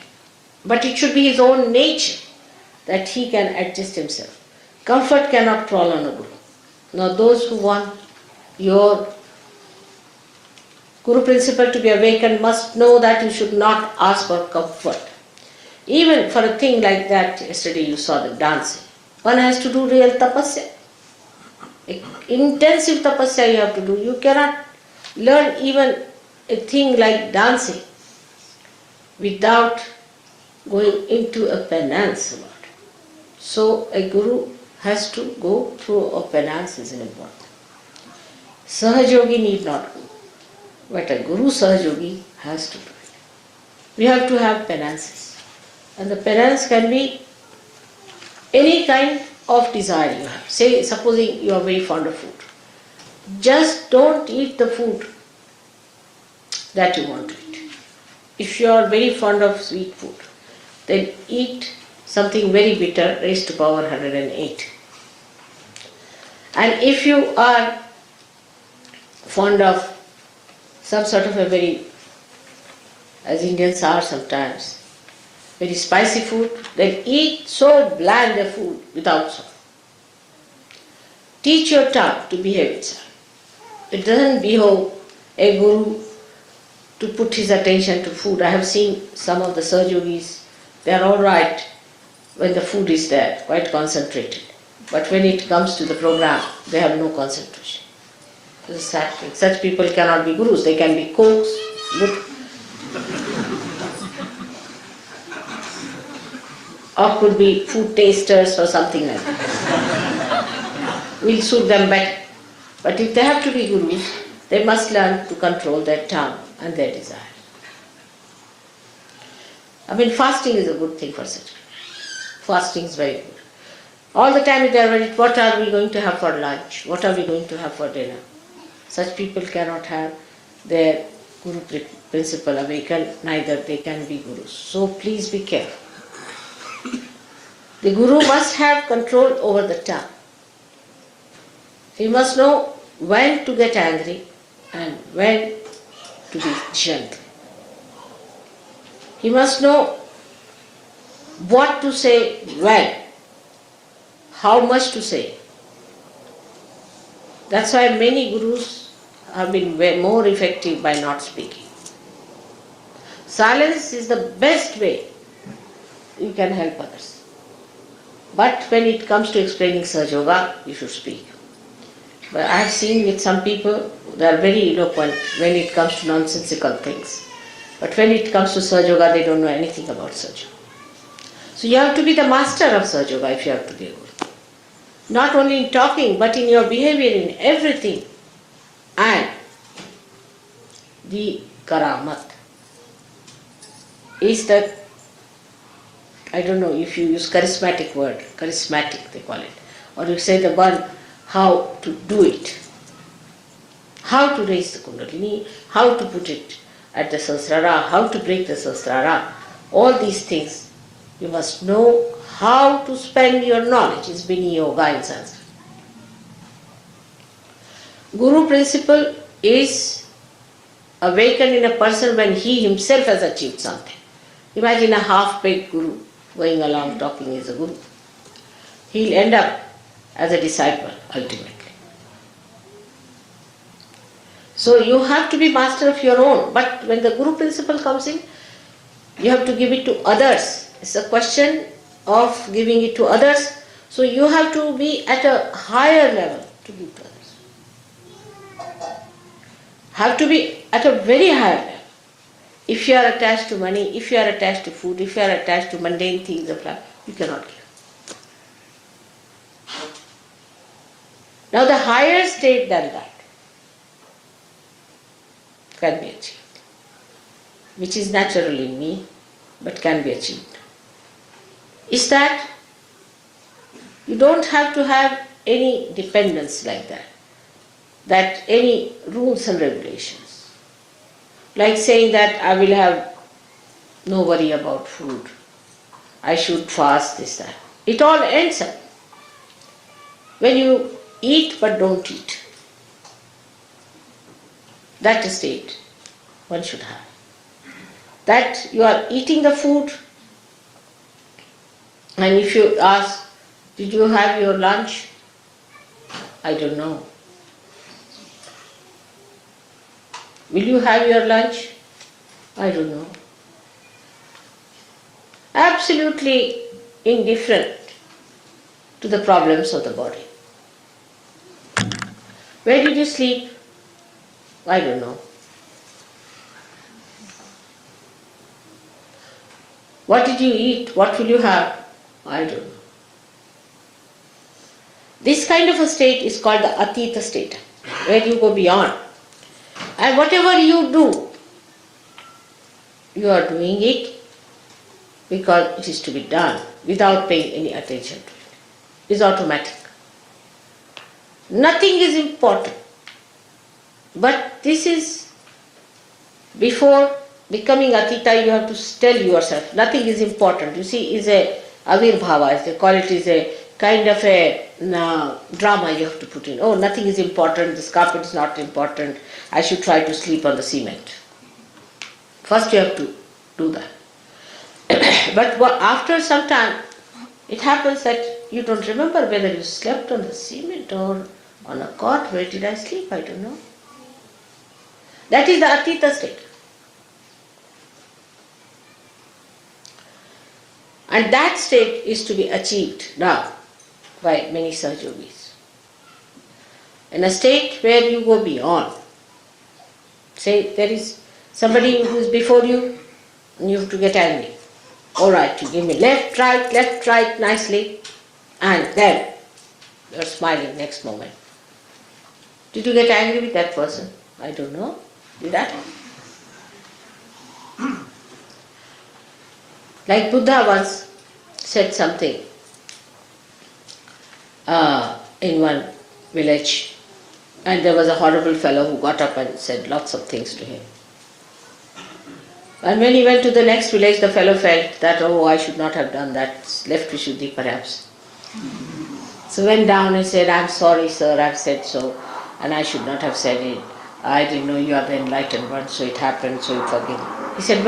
but it should be his own nature that he can adjust himself. Comfort cannot crawl on a guru. Now those who want your guru principle to be awakened must know that you should not ask for comfort. Even for a thing like that, yesterday you saw the dancing. One has to do real tapasya. Intensive tapasya you have to do. You cannot learn even a thing like dancing without going into a penance about it. So a guru has to go through a penance is important. Sahajogi need not go, but a guru sahajogi has to do it. We have to have penances. And the penance can be any kind of desire you have. Say, supposing you are very fond of food. Just don't eat the food that you want to eat. If you are very fond of sweet food, then eat something very bitter, raised to power 108. And if you are fond of some sort of a very, as Indians are sometimes, very spicy food, then eat so bland a food without salt. Teach your tongue to behave itself. It doesn't behove a guru to put his attention to food. I have seen some of the Sahajogis, they are all right when the food is there, quite concentrated. But when it comes to the program, they have no concentration. This is sad thing. Such people cannot be gurus. They can be cooks, or could be food tasters or something like that. We'll suit them better. But if they have to be gurus, they must learn to control their tongue and their desire. Fasting is a good thing for such. Fasting is very good. All the time they are worried, what are we going to have for lunch? What are we going to have for dinner? Such people cannot have their Guru principle awakened, neither they can be Gurus. So please be careful. The Guru must have control over the tongue. He must know when to get angry and when to be gentle. He must know what to say when, how much to say. That's why many Gurus have been more effective by not speaking. Silence is the best way you can help others. But when it comes to explaining Sahaja Yoga, you should speak. But I have seen with some people, they are very eloquent when it comes to nonsensical things. But when it comes to Sahaja Yoga, they don't know anything about Sahaja Yoga. So you have to be the master of Sahaja Yoga if you have to be a Guru. Not only in talking, but in your behavior, in everything. And the Karamat is the, I don't know if you use charismatic word, charismatic they call it, or you say the one how to do it, how to raise the Kundalini, how to put it at the Sahasrara, how to break the Sahasrara, all these things you must know how to spend your knowledge. Is Bini Yoga in Sanskrit. Guru principle is awakened in a person when he himself has achieved something. Imagine a half-baked Guru going along talking is a Guru. He'll end up as a disciple ultimately. So you have to be master of your own. But when the Guru principle comes in, you have to give it to others. It's a question of giving it to others. So you have to be at a higher level to give to others. Have to be at a very high level. If you are attached to money, if you are attached to food, if you are attached to mundane things of life, you cannot give. Now the higher state than that can be achieved, which is natural in me, but can be achieved, is that you don't have to have any dependence like that any rules and regulations. Like saying that I will have no worry about food, I should fast, this, that. It all ends up when you eat but don't eat. That state one should have. That you are eating the food, and if you ask, did you have your lunch? I don't know. Will you have your lunch? I don't know. Absolutely indifferent to the problems of the body. Where did you sleep? I don't know. What did you eat? What will you have? I don't know. This kind of a state is called the Atita state, where you go beyond. And whatever you do, you are doing it because it is to be done without paying any attention to it. It is automatic. Nothing is important. But this is, before becoming Atita, you have to tell yourself, nothing is important. You see, is a avirbhava, as they call it, is a kind of a drama you have to put in. Oh, nothing is important, this carpet is not important, I should try to sleep on the cement. First you have to do that. But after some time, it happens that you don't remember whether you slept on the cement or on a cot. Where did I sleep? I don't know. That is the Atita state. And that state is to be achieved now by many Sahaja Yogis. In a state where you go beyond. Say there is somebody who is before you and you have to get angry. Alright, you give me left, right nicely, and then you are smiling next moment. Did you get angry with that person? I don't know. Did that? Like Buddha once said something in one village, and there was a horrible fellow who got up and said lots of things to him. And when he went to the next village, the fellow felt that, oh, I should not have done that, left Vishuddhi perhaps. So went down and said, I'm sorry sir, I've said so, and I should not have said it. I didn't know you are the enlightened one, so it happened, so you forgive me. He said,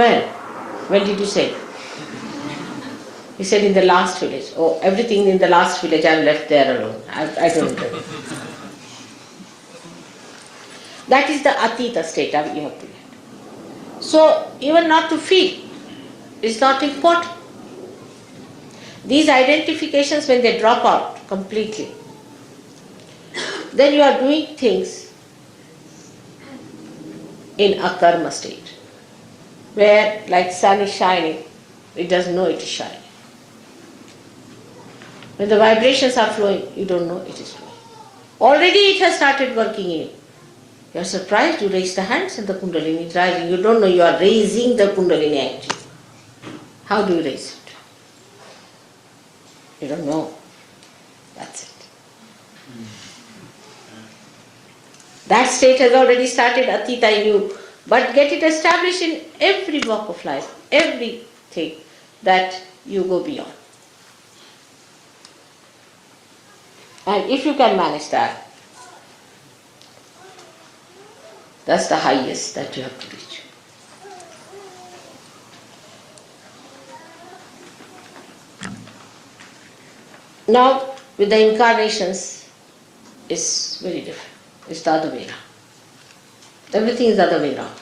when did you say it? He said, in the last village. Oh, everything in the last village I've left there alone. I don't know. That is the Atita state you have to get. So, even not to feel is not important. These identifications, when they drop out completely, then you are doing things in a karma state, where like sun is shining, it doesn't know it is shining. When the vibrations are flowing, you don't know it is flowing. Already it has started working in you. You are surprised, you raise the hands and the Kundalini is rising. You don't know you are raising the Kundalini energy. How do you raise it? You don't know. That's it. That state has already started Atita in you, but get it established in every walk of life, everything that you go beyond. And if you can manage that, that's the highest that you have to reach. Now, with the incarnations, it's very different. It's the other way around. Everything is the other way around.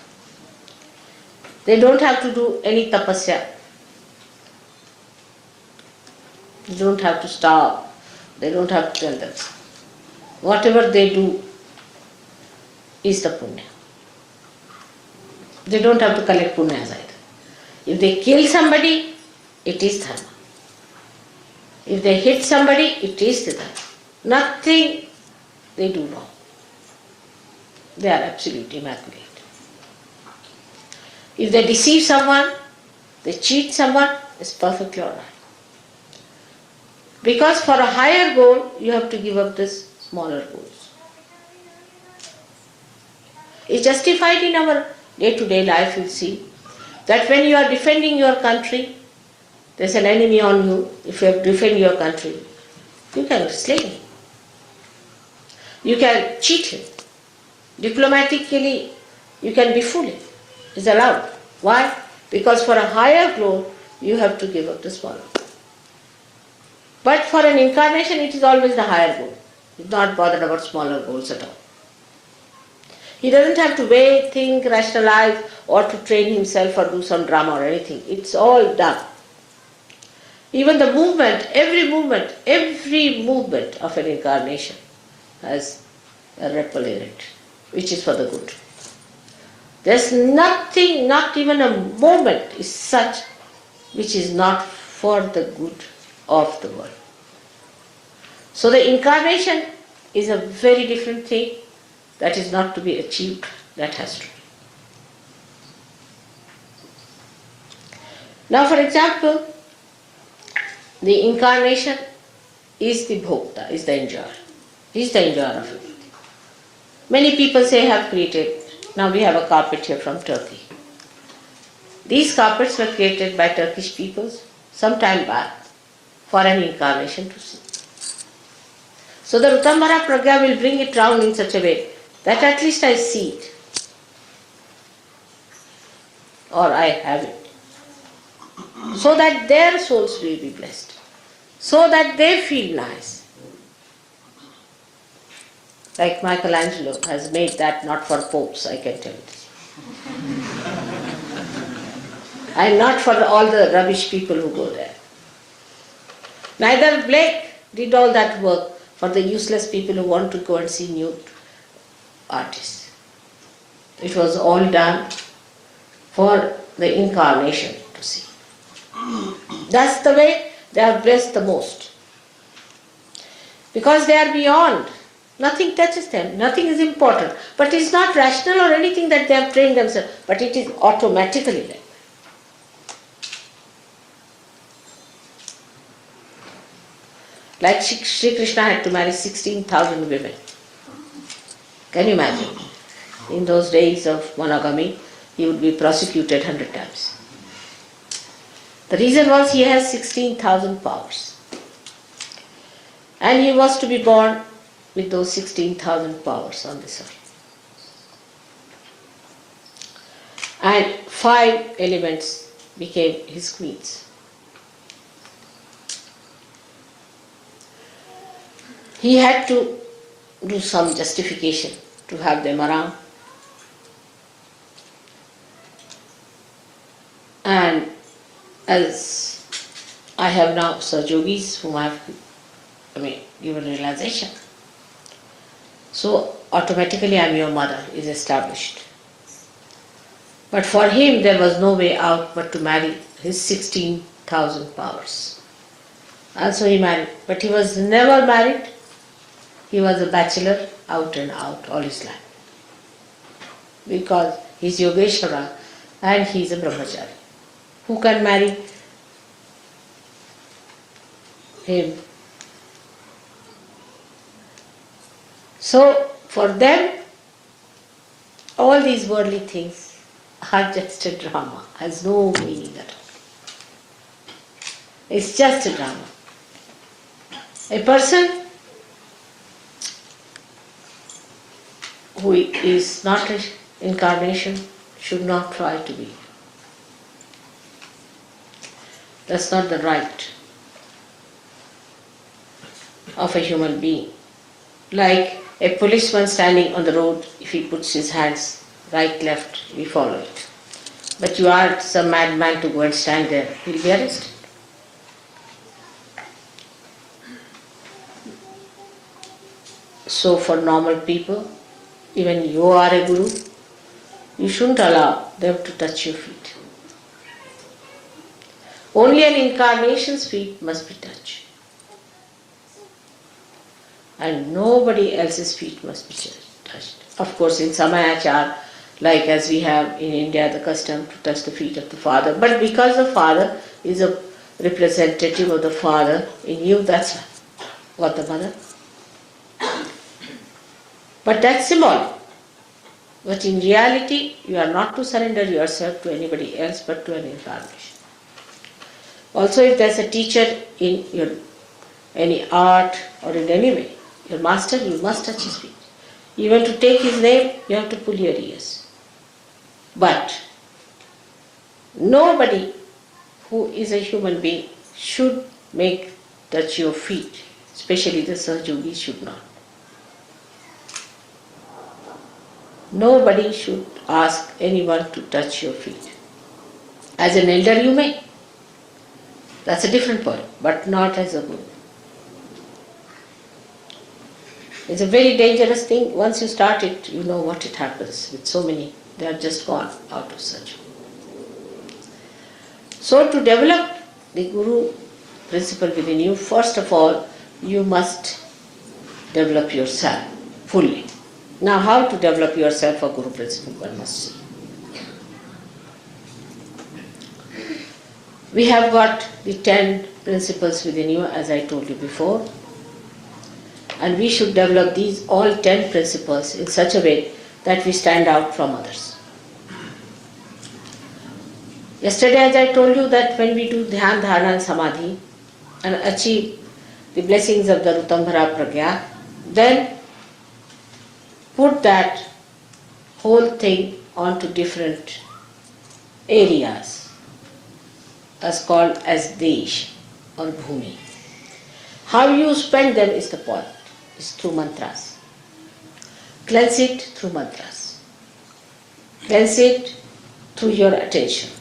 They don't have to do any tapasya. They don't have to starve. They don't have to tell them. Whatever they do is the punya. They don't have to collect punyas either. If they kill somebody, it is dharma. If they hit somebody, it is the dharma. Nothing they do wrong. They are absolutely immaculate. If they deceive someone, they cheat someone, it's perfectly alright. Because for a higher goal, you have to give up this smaller goals. It's justified in our day-to-day life, you'll see, that when you are defending your country, there's an enemy on you. If you have to defend your country, you can slay him. You can cheat him. Diplomatically, you can befool him. It's allowed. Why? Because for a higher goal, you have to give up the smaller goal. But for an incarnation, it is always the higher goal. He's not bothered about smaller goals at all. He doesn't have to wait, think, rationalize, or to train himself or do some drama or anything. It's all done. Even the movement, every movement of an incarnation has a ripple in it, which is for the good. There's nothing, not even a moment is such which is not for the good of the world. So the incarnation is a very different thing that is not to be achieved, that has to be. Now for example, the incarnation is the bhokta, is the enjoyer. He is the enjoyer of everything. Many people say have created, now we have a carpet here from Turkey. These carpets were created by Turkish peoples some time back for an incarnation to see. So the Rutambara Pragya will bring it round in such a way that at least I see it. Or I have it. So that their souls will be blessed. So that they feel nice. Like Michelangelo has made that not for popes, I can tell you. And not for all the rubbish people who go there. Neither Blake did all that work for the useless people who want to go and see nude artists. It was all done for the incarnation to see. That's the way they are blessed the most. Because they are beyond. Nothing touches them. Nothing is important. But it's not rational or anything that they have trained themselves. But it is automatically like that. Like Sri Krishna had to marry 16,000 women. Can you imagine? In those days of monogamy, he would be prosecuted 100 times. The reason was he has 16,000 powers. And he was to be born with those 16,000 powers on this earth. And 5 elements became his queens. He had to do some justification to have them around. And as I have now Yogis whom I have given realization, so automatically I am your mother is established. But for him there was no way out but to marry his 16,000 powers. And so he married. But he was never married. He was a bachelor out and out all his life. Because he is Yogeshwara and he is a brahmachari. Who can marry him? So for them, all these worldly things are just a drama, has no meaning at all. It's just a drama. A person who is not an incarnation should not try to be. That's not the right of a human being. Like a policeman standing on the road, if he puts his hands right, left, we follow it. But you are some madman to go and stand there, he'll be arrested. So for normal people, even you are a guru, you shouldn't allow them to touch your feet. Only an incarnation's feet must be touched. And nobody else's feet must be touched. Of course, in Samayachar, like as we have in India the custom to touch the feet of the father, but because the father is a representative of the father in you, that's what the mother. But that's symbolic. But in reality, you are not to surrender yourself to anybody else but to an incarnation. Also, if there's a teacher in your any art or in any way, your master, you must touch his feet. Even to take his name, you have to pull your ears. But nobody who is a human being should touch your feet, especially the Sahajogis should not. Nobody should ask anyone to touch your feet. As an elder you may. That's a different point, but not as a guru. It's a very dangerous thing. Once you start it, you know what it happens with so many. They are just gone out of such. So to develop the guru principle within you, first of all, you must develop yourself fully. Now how to develop yourself for guru principle, one must see. We have got the 10 principles within you, as I told you before. And we should develop these all 10 principles in such a way that we stand out from others. Yesterday, as I told you, that when we do Dhyan, Dharana and Samadhi and achieve the blessings of the Rutambhara Pragya, then put that whole thing onto different areas as called as Desh or Bhumi. How you spend them is the point, is through mantras. Cleanse it through mantras. Cleanse it through your attention.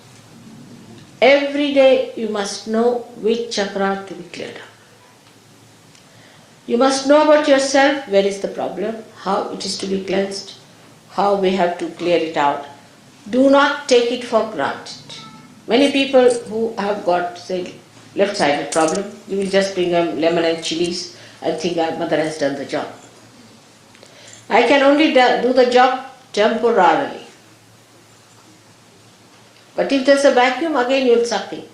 Every day you must know which chakra to be cleared up. You must know about yourself, where is the problem, how it is to be cleansed, how we have to clear it out. Do not take it for granted. Many people who have got, say, left-sided problem, you will just bring them lemon and chilies and think our mother has done the job. I can only do the job temporarily. But if there's a vacuum, again you'll suck in.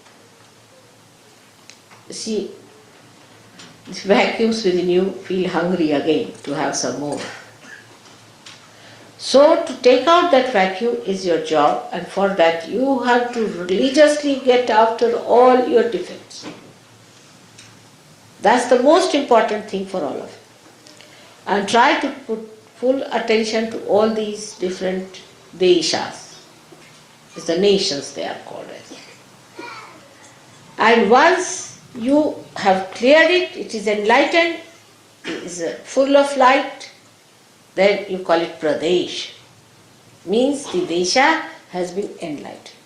See, These vacuums within you feel hungry again to have some more. So to take out that vacuum is your job, and for that you have to religiously get after all your defects. That's the most important thing for all of you. And try to put full attention to all these different deshas. It's the nations they are called as. And once you have cleared it, it is enlightened, it is full of light, then you call it pradesh. Means the desha has been enlightened.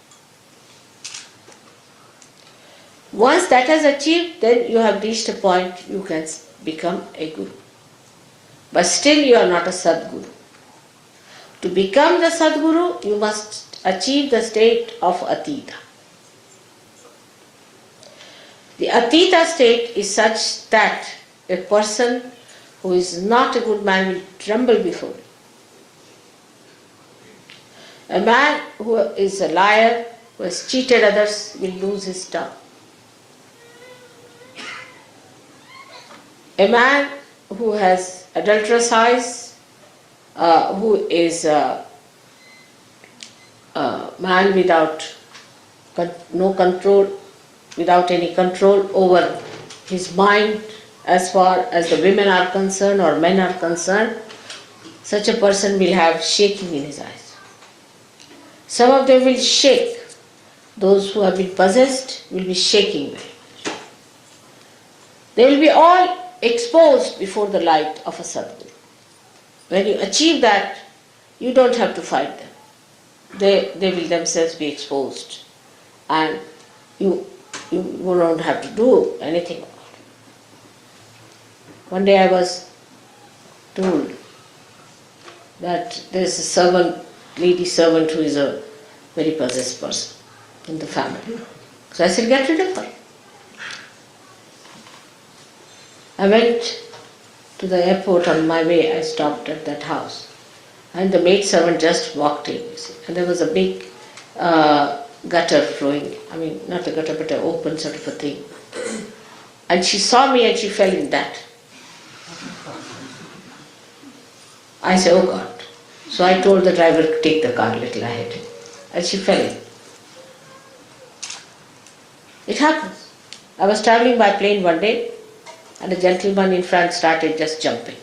Once that has achieved, then you have reached a point you can become a guru. But still you are not a Sadguru. To become the Sadguru, you must achieve the state of Atita. The Atita state is such that a person who is not a good man will tremble before you. A man who is a liar, who has cheated others, will lose his tongue. A man who has adulterous eyes, who is a man without no control, without any control over his mind as far as the women are concerned or men are concerned, such a person will have shaking in his eyes. Some of them will shake. Those who have been possessed will be shaking very much. They will be all exposed before the light of a Sadguru. When you achieve that, you don't have to fight them. They will themselves be exposed, and you don't have to do anything about it. One day I was told that there is a servant, lady servant, who is a very possessed person in the family. So I said, get rid of her. I went to the airport. On my way, I stopped at that house. And the maid servant just walked in, you see. And there was a big gutter flowing. I mean, not a gutter, but an open sort of a thing. And she saw me and she fell in that. I said, oh God. So I told the driver to take the car a little ahead. And she fell in. It happens. I was traveling by plane one day, and a gentleman in front started just jumping.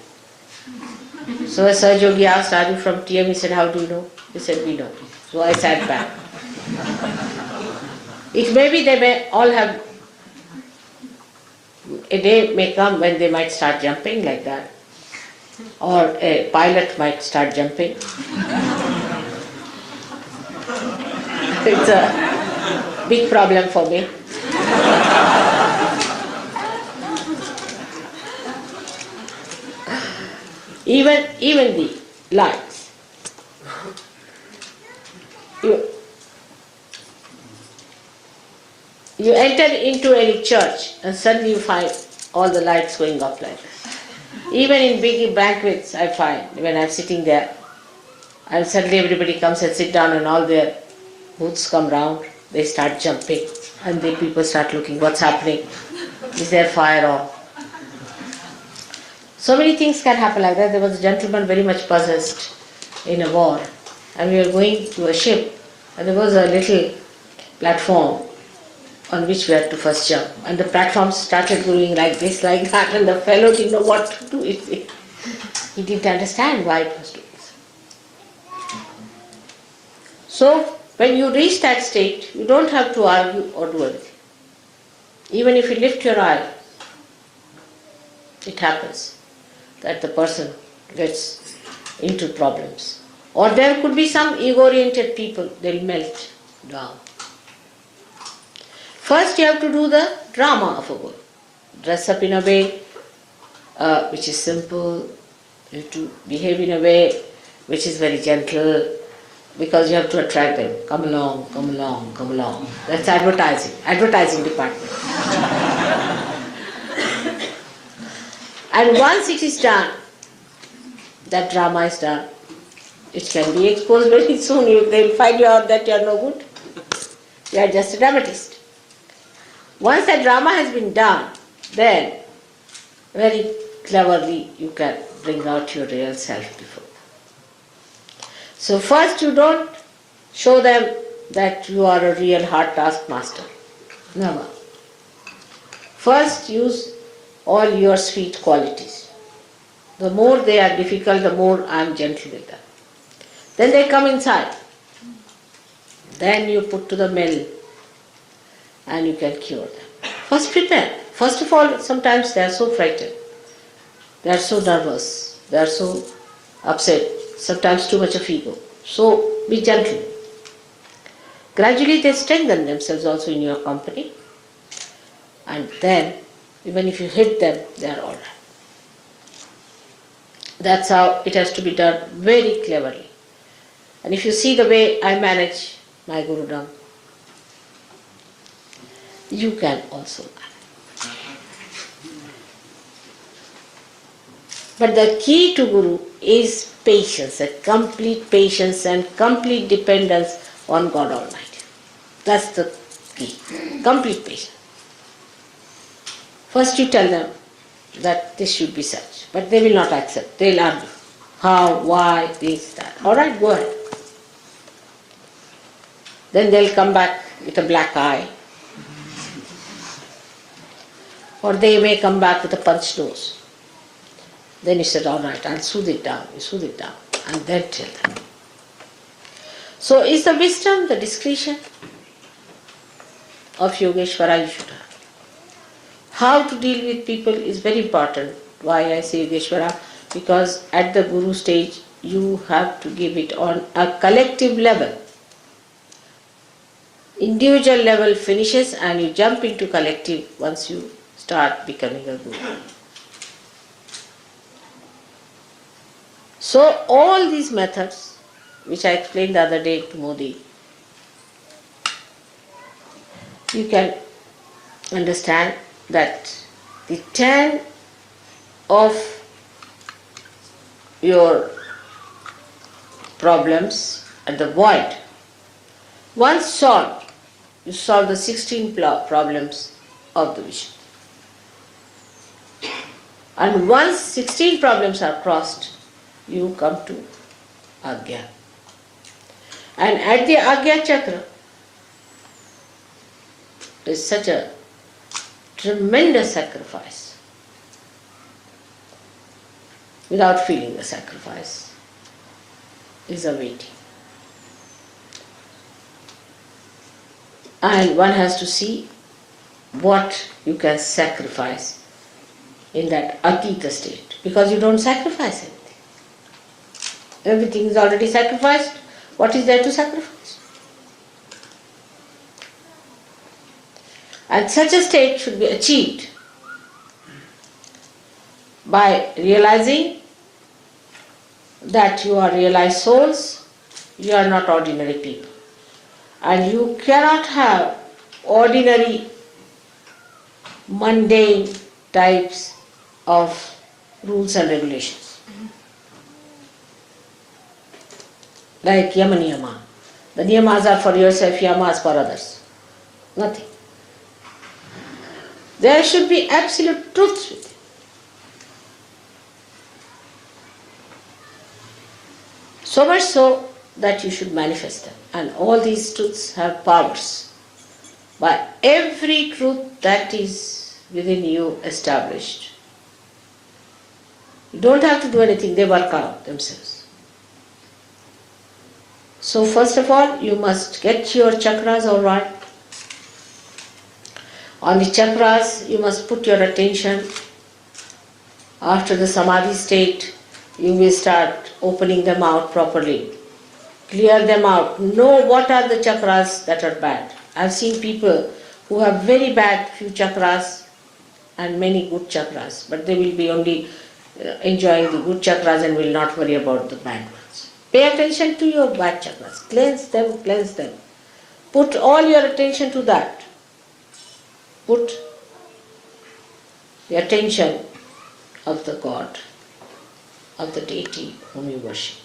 So as Sir Yogi asked, are you from TM? He said, how do you know? He said, we know. So I sat back. It may be they may all have, a day may come when they might start jumping like that. Or a pilot might start jumping. It's a big problem for me. Even the lights. You enter into any church and suddenly you find all the lights going up like this. Even in big banquets, I find when I'm sitting there, and suddenly everybody comes and sit down and all their booths come round, they start jumping, and the people start looking, what's happening? Is there fire on? So many things can happen like that. There was a gentleman very much possessed in a war, and we were going to a ship, and there was a little platform on which we had to first jump. And the platform started going like this, like that, and the fellow didn't know what to do. He didn't understand why it was doing so. So, when you reach that state, you don't have to argue or do anything. Even if you lift your eye, it happens that the person gets into problems. Or there could be some ego-oriented people, they'll melt down. First you have to do the drama of a guru. Dress up in a way which is simple. You have to behave in a way which is very gentle, because you have to attract them. Come along, come along, come along. That's advertising department. And once it is done, that drama is done, it can be exposed very soon. They will find you out that you are no good. You are just a dramatist. Once that drama has been done, then very cleverly you can bring out your real self before. So first you don't show them that you are a real hard taskmaster. Never. First use all your sweet qualities. The more they are difficult, the more I am gentle with them. Then they come inside. Then you put to the mill and you can cure them. First prepare. First of all, sometimes they are so frightened. They are so nervous. They are so upset. Sometimes too much of ego. So be gentle. Gradually they strengthen themselves also in your company. And then, even if you hit them, they are all right. That's how it has to be done very cleverly. And if you see the way I manage my Gurudam, you can also manage. But the key to Guru is patience, a complete patience and complete dependence on God Almighty. That's the key. Complete patience. First you tell them that this should be such, but they will not accept. They will argue. How, why, this, that. Alright, go ahead. Then they'll come back with a black eye. Or they may come back with a punched nose. Then you said, alright, I'll soothe it down. You soothe it down. And then tell them. So is the wisdom, the discretion of Yogeshwara you should have. How to deal with people is very important. Why I say Yogeshwara? Because at the Guru stage, you have to give it on a collective level. Individual level finishes and you jump into collective once you start becoming a Guru. So all these methods, which I explained the other day to Modi, you can understand that the 10 of your problems at the void, once solved, you solve the 16 problems of the vision. And once 16 problems are crossed, you come to Agya. And at the Agya Chakra, there is such a tremendous sacrifice. Without feeling the sacrifice is awaiting. And one has to see what you can sacrifice in that Atita state, because you don't sacrifice anything. Everything is already sacrificed. What is there to sacrifice? And such a state should be achieved by realizing that you are realized souls, you are not ordinary people. And you cannot have ordinary, mundane types of rules and regulations. Like Yama Niyama. The Niyamas are for yourself, Yamas for others. Nothing. There should be absolute truth with it. So much so that you should manifest them. And all these truths have powers. By every truth that is within you established, you don't have to do anything, they work out themselves. So first of all, you must get your chakras all right. On the chakras, you must put your attention. After the samadhi state, you will start opening them out properly. Clear them out. Know what are the chakras that are bad. I've seen people who have very bad few chakras and many good chakras, but they will be only enjoying the good chakras and will not worry about the bad ones. Pay attention to your bad chakras. Cleanse them, cleanse them. Put all your attention to that. Put the attention of the God, of the deity whom you worship.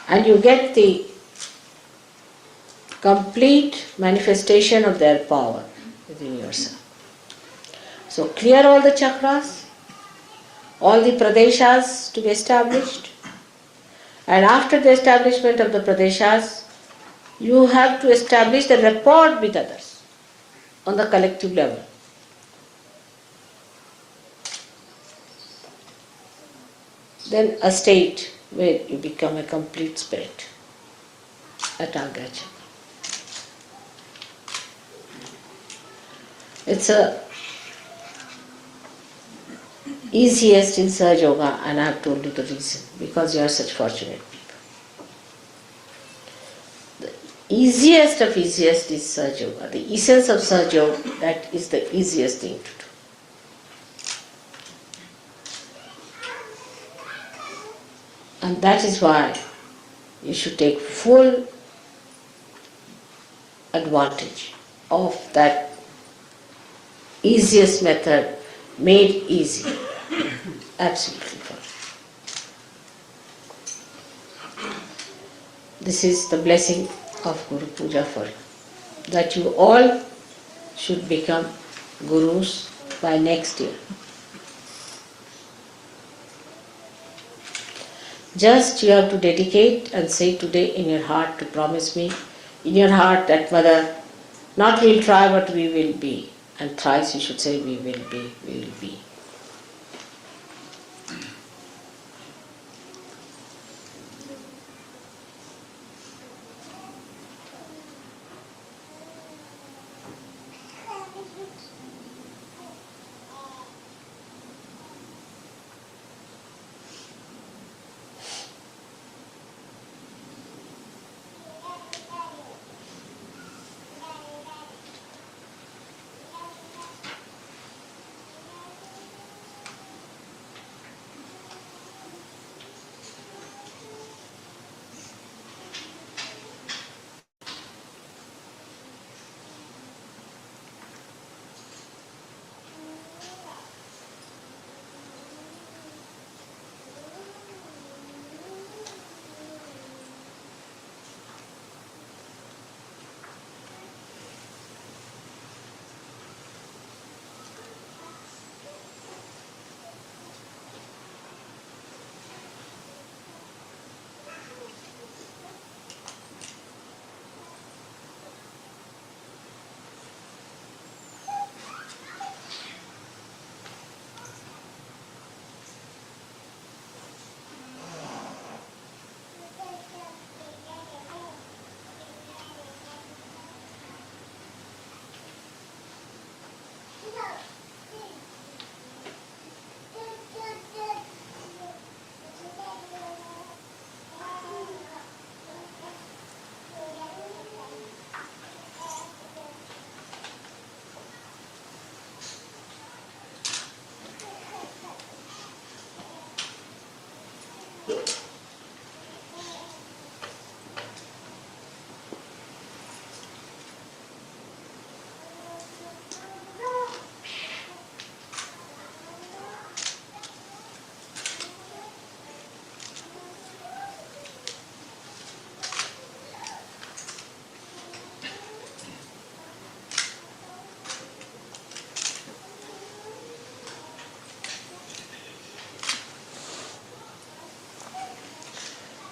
And you get the complete manifestation of their power. within yourself. So clear all the chakras, all the pradeshas to be established, and after the establishment of the pradeshas, you have to establish the rapport with others on the collective level. Then a state where you become a complete spirit at Agra Chakra. It's a easiest in Sahaja Yoga, and I have told you the reason, because you are such fortunate people. The easiest of easiest is Sahaja Yoga. The essence of Sahaja Yoga, that is the easiest thing to do. And that is why you should take full advantage of that easiest method made easy. Absolutely fine. This is the blessing of Guru Puja for you, that you all should become gurus by next year. Just you have to dedicate and say today in your heart to promise me, in your heart that Mother, not we'll try but we will be. And thrice you should say we will be, we will be.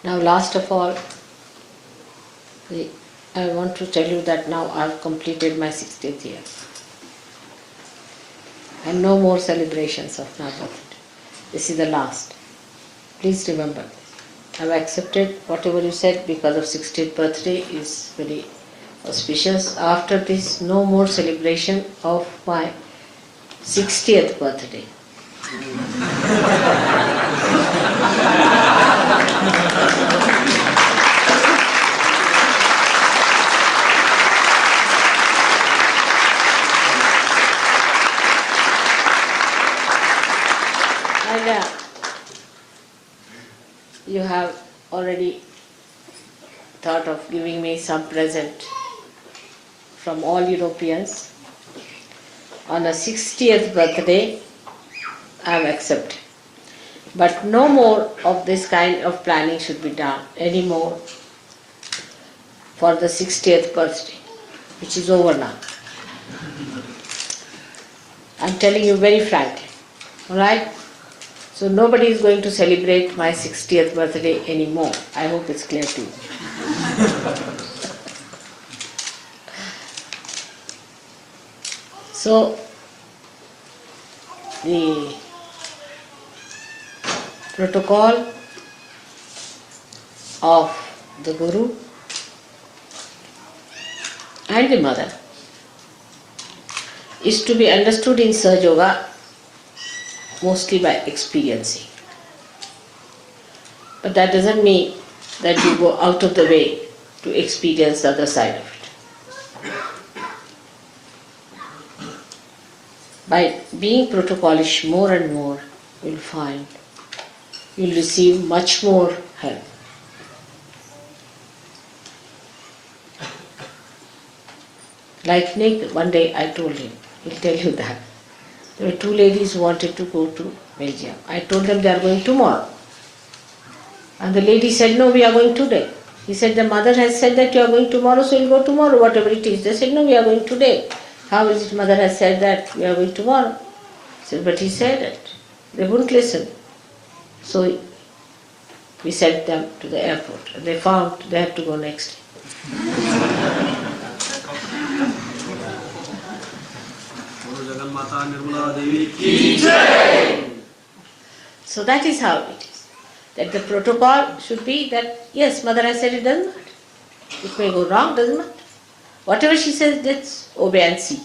Now last of all, I want to tell you that now I have completed my 60th year. And no more celebrations of my birthday. This is the last. Please remember this. I have accepted whatever you said because of 60th birthday is very auspicious. After this, no more celebration of my 60th birthday. And you have already thought of giving me some present from all Europeans. On a 60th birthday, I have accepted. But no more of this kind of planning should be done anymore for the 60th birthday, which is over now. I'm telling you very frankly. Alright? So nobody is going to celebrate my 60th birthday anymore. I hope it's clear to you. So the protocol of the Guru and the Mother is to be understood in Sahaja Yoga mostly by experiencing. But that doesn't mean that you go out of the way to experience the other side of it. By being protocolish more and more, you'll find you'll receive much more help. Like Nick, one day I told him, he'll tell you that. There were two ladies who wanted to go to Belgium. I told them they are going tomorrow. And the lady said, no, we are going today. He said, the mother has said that you are going tomorrow, so you'll go tomorrow, whatever it is. They said, no, we are going today. How is it mother has said that we are going tomorrow? I said, but he said it. They wouldn't listen. So we sent them to the airport. And they found they had to go next day. So that is how it is. That the protocol should be that, yes, mother has said it, doesn't matter. It may go wrong, doesn't matter. Whatever she says, let's obey and see.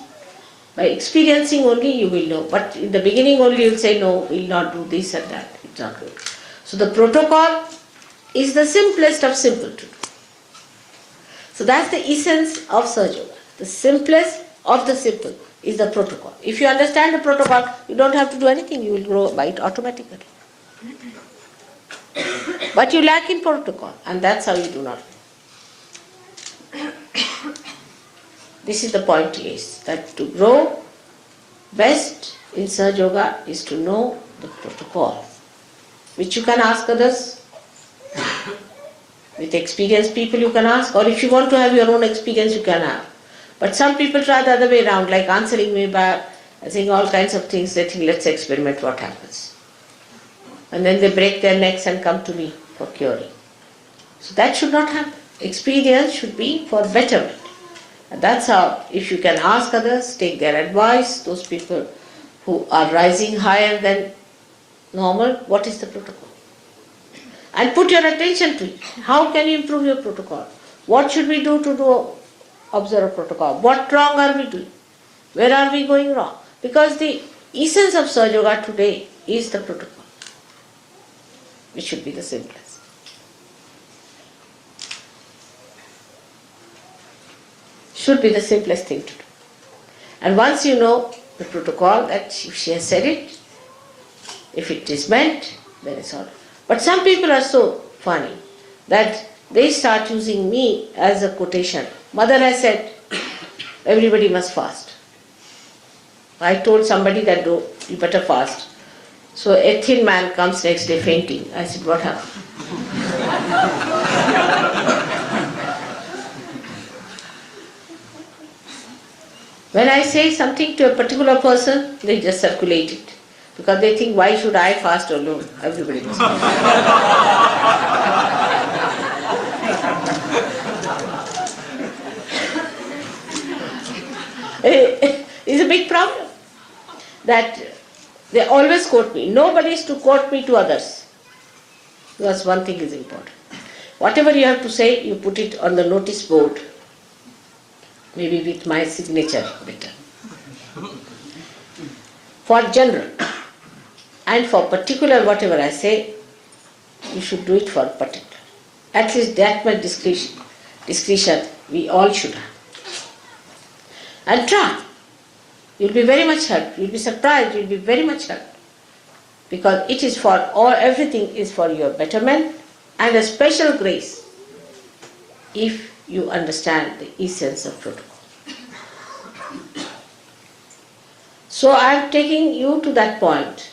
By experiencing only you will know. But in the beginning only you will say, no, we will not do this and that. It's not good. So the protocol is the simplest of simple to do. So that's the essence of Sahaja Yoga. The simplest of the simple is the protocol. If you understand the protocol, you don't have to do anything, you will grow by it automatically. But you lack in protocol, and that's how you do not. This is the point is that to grow best in Sahaja Yoga is to know the protocol, which you can ask others. With experienced people you can ask, or if you want to have your own experience you can have. But some people try the other way around, like answering me by saying all kinds of things. They think, let's experiment what happens. And then they break their necks and come to me for curing. So that should not happen. Experience should be for betterment. And that's how, if you can ask others, take their advice, those people who are rising higher than normal, what is the protocol? And put your attention to it. How can you improve your protocol? What should we do to observe a protocol? What wrong are we doing? Where are we going wrong? Because the essence of Sahaja Yoga today is the protocol, which should be the simplest. Should be the simplest thing to do. And once you know the protocol, that if she has said it, if it is meant, then it's all right. But some people are so funny that they start using me as a quotation. Mother has said, everybody must fast. I told somebody that you better fast. So a thin man comes next day fainting. I said, what happened? When I say something to a particular person, they just circulate it. Because they think, why should I fast alone? Everybody must fast. It's a big problem that they always quote me. Nobody is to quote me to others. Because one thing is important. Whatever you have to say, you put it on the notice board. Maybe with my signature better. For general. And for particular, whatever I say, you should do it for particular. At least that much discretion we all should have. And try. You'll be very much helped. You'll be surprised. You'll be very much helped. Because it is for all, everything is for your betterment and a special grace if you understand the essence of protocol. So I am taking you to that point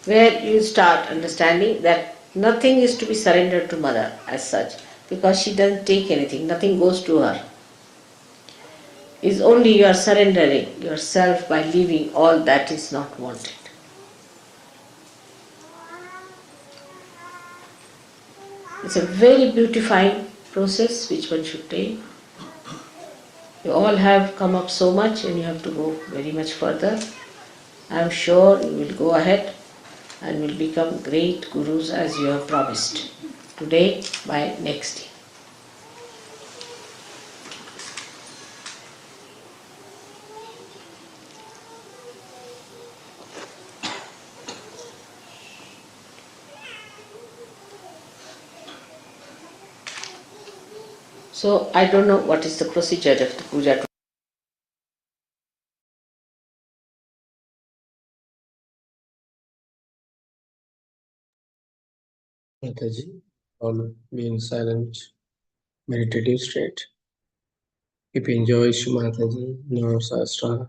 where you start understanding that nothing is to be surrendered to mother as such, because she doesn't take anything, nothing goes to her. is only you are surrendering yourself by leaving all that is not wanted. It's a very beautifying process which one should take. You all have come up so much and you have to go very much further. I am sure you will go ahead and will become great gurus as you have promised. Today, by next year. So I don't know what is the procedure of the puja. Mataji, all be in silent, meditative state. Keep enjoy Shri Mataji, Namo Sahasrara.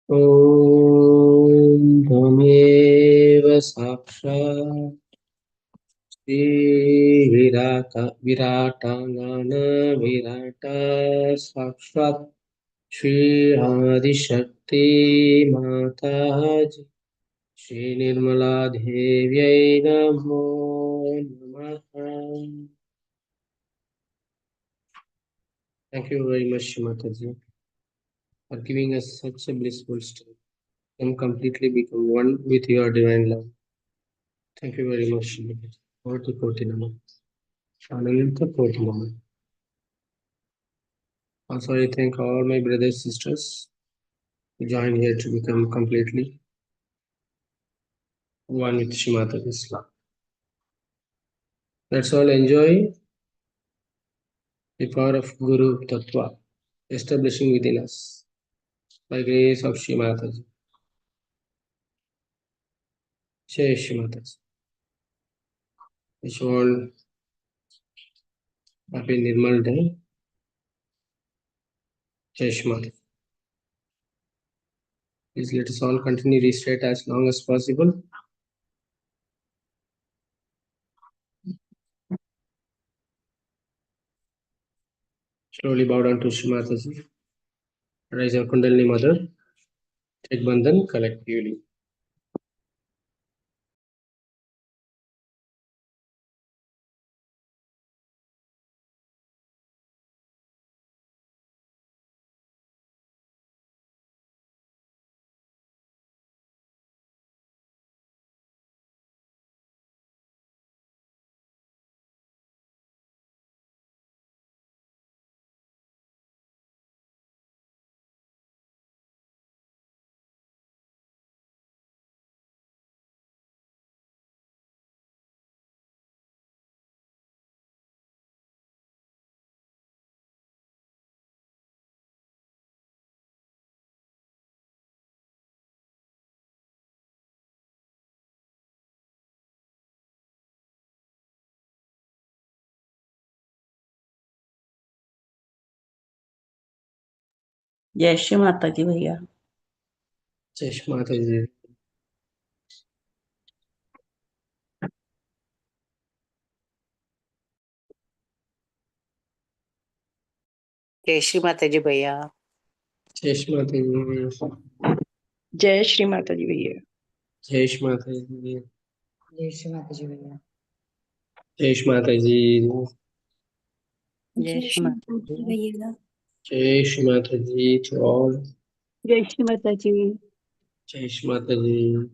Om Dhameva Sakshat Shri Viratangana Virata Sakshat Shri Adi Shakti Mataji Shri Nirmala Devyai Namo Namaha. Thank you very much, Shri Mataji, for giving us such a blissful state and completely become one with your divine love. Thank you very much, Shri Mataji. Koti Koti Namo. Ananta Koti Namo. Also, I thank all my brothers and sisters who joined here to become completely one with Shri Mataji's love. Let's all enjoy the power of Guru Tattva establishing within us. by grace of Shri Mataji. Jai Shri Mataji. Wish you all happy Nirmal Day. Jai Shri Mataji. Please let us all continue restraint as long as possible. Slowly bow down to Shri Mataji. Raise your Kundalini Mother. Take Bandhan collectively. जय श्री माता जी भैया। Jai Shri Mataji. जय श्री माता जी भैया। Jai Shri Mataji. जय श्री माता जी भैया। Jai Shri Mataji. जय श्री माता जी भैया। Jai Shri Mataji. जय श्री माता जी भैया। Jai Shri Mataji to all. जय श्री माता जी। Jai Shri Mataji.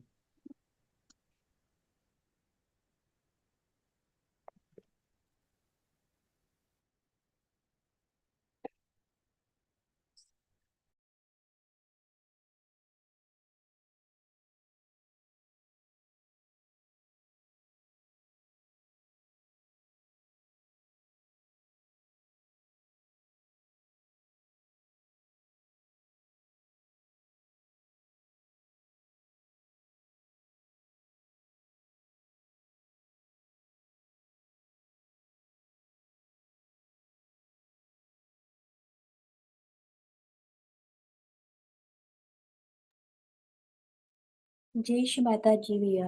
जय श्री माता जी भैया।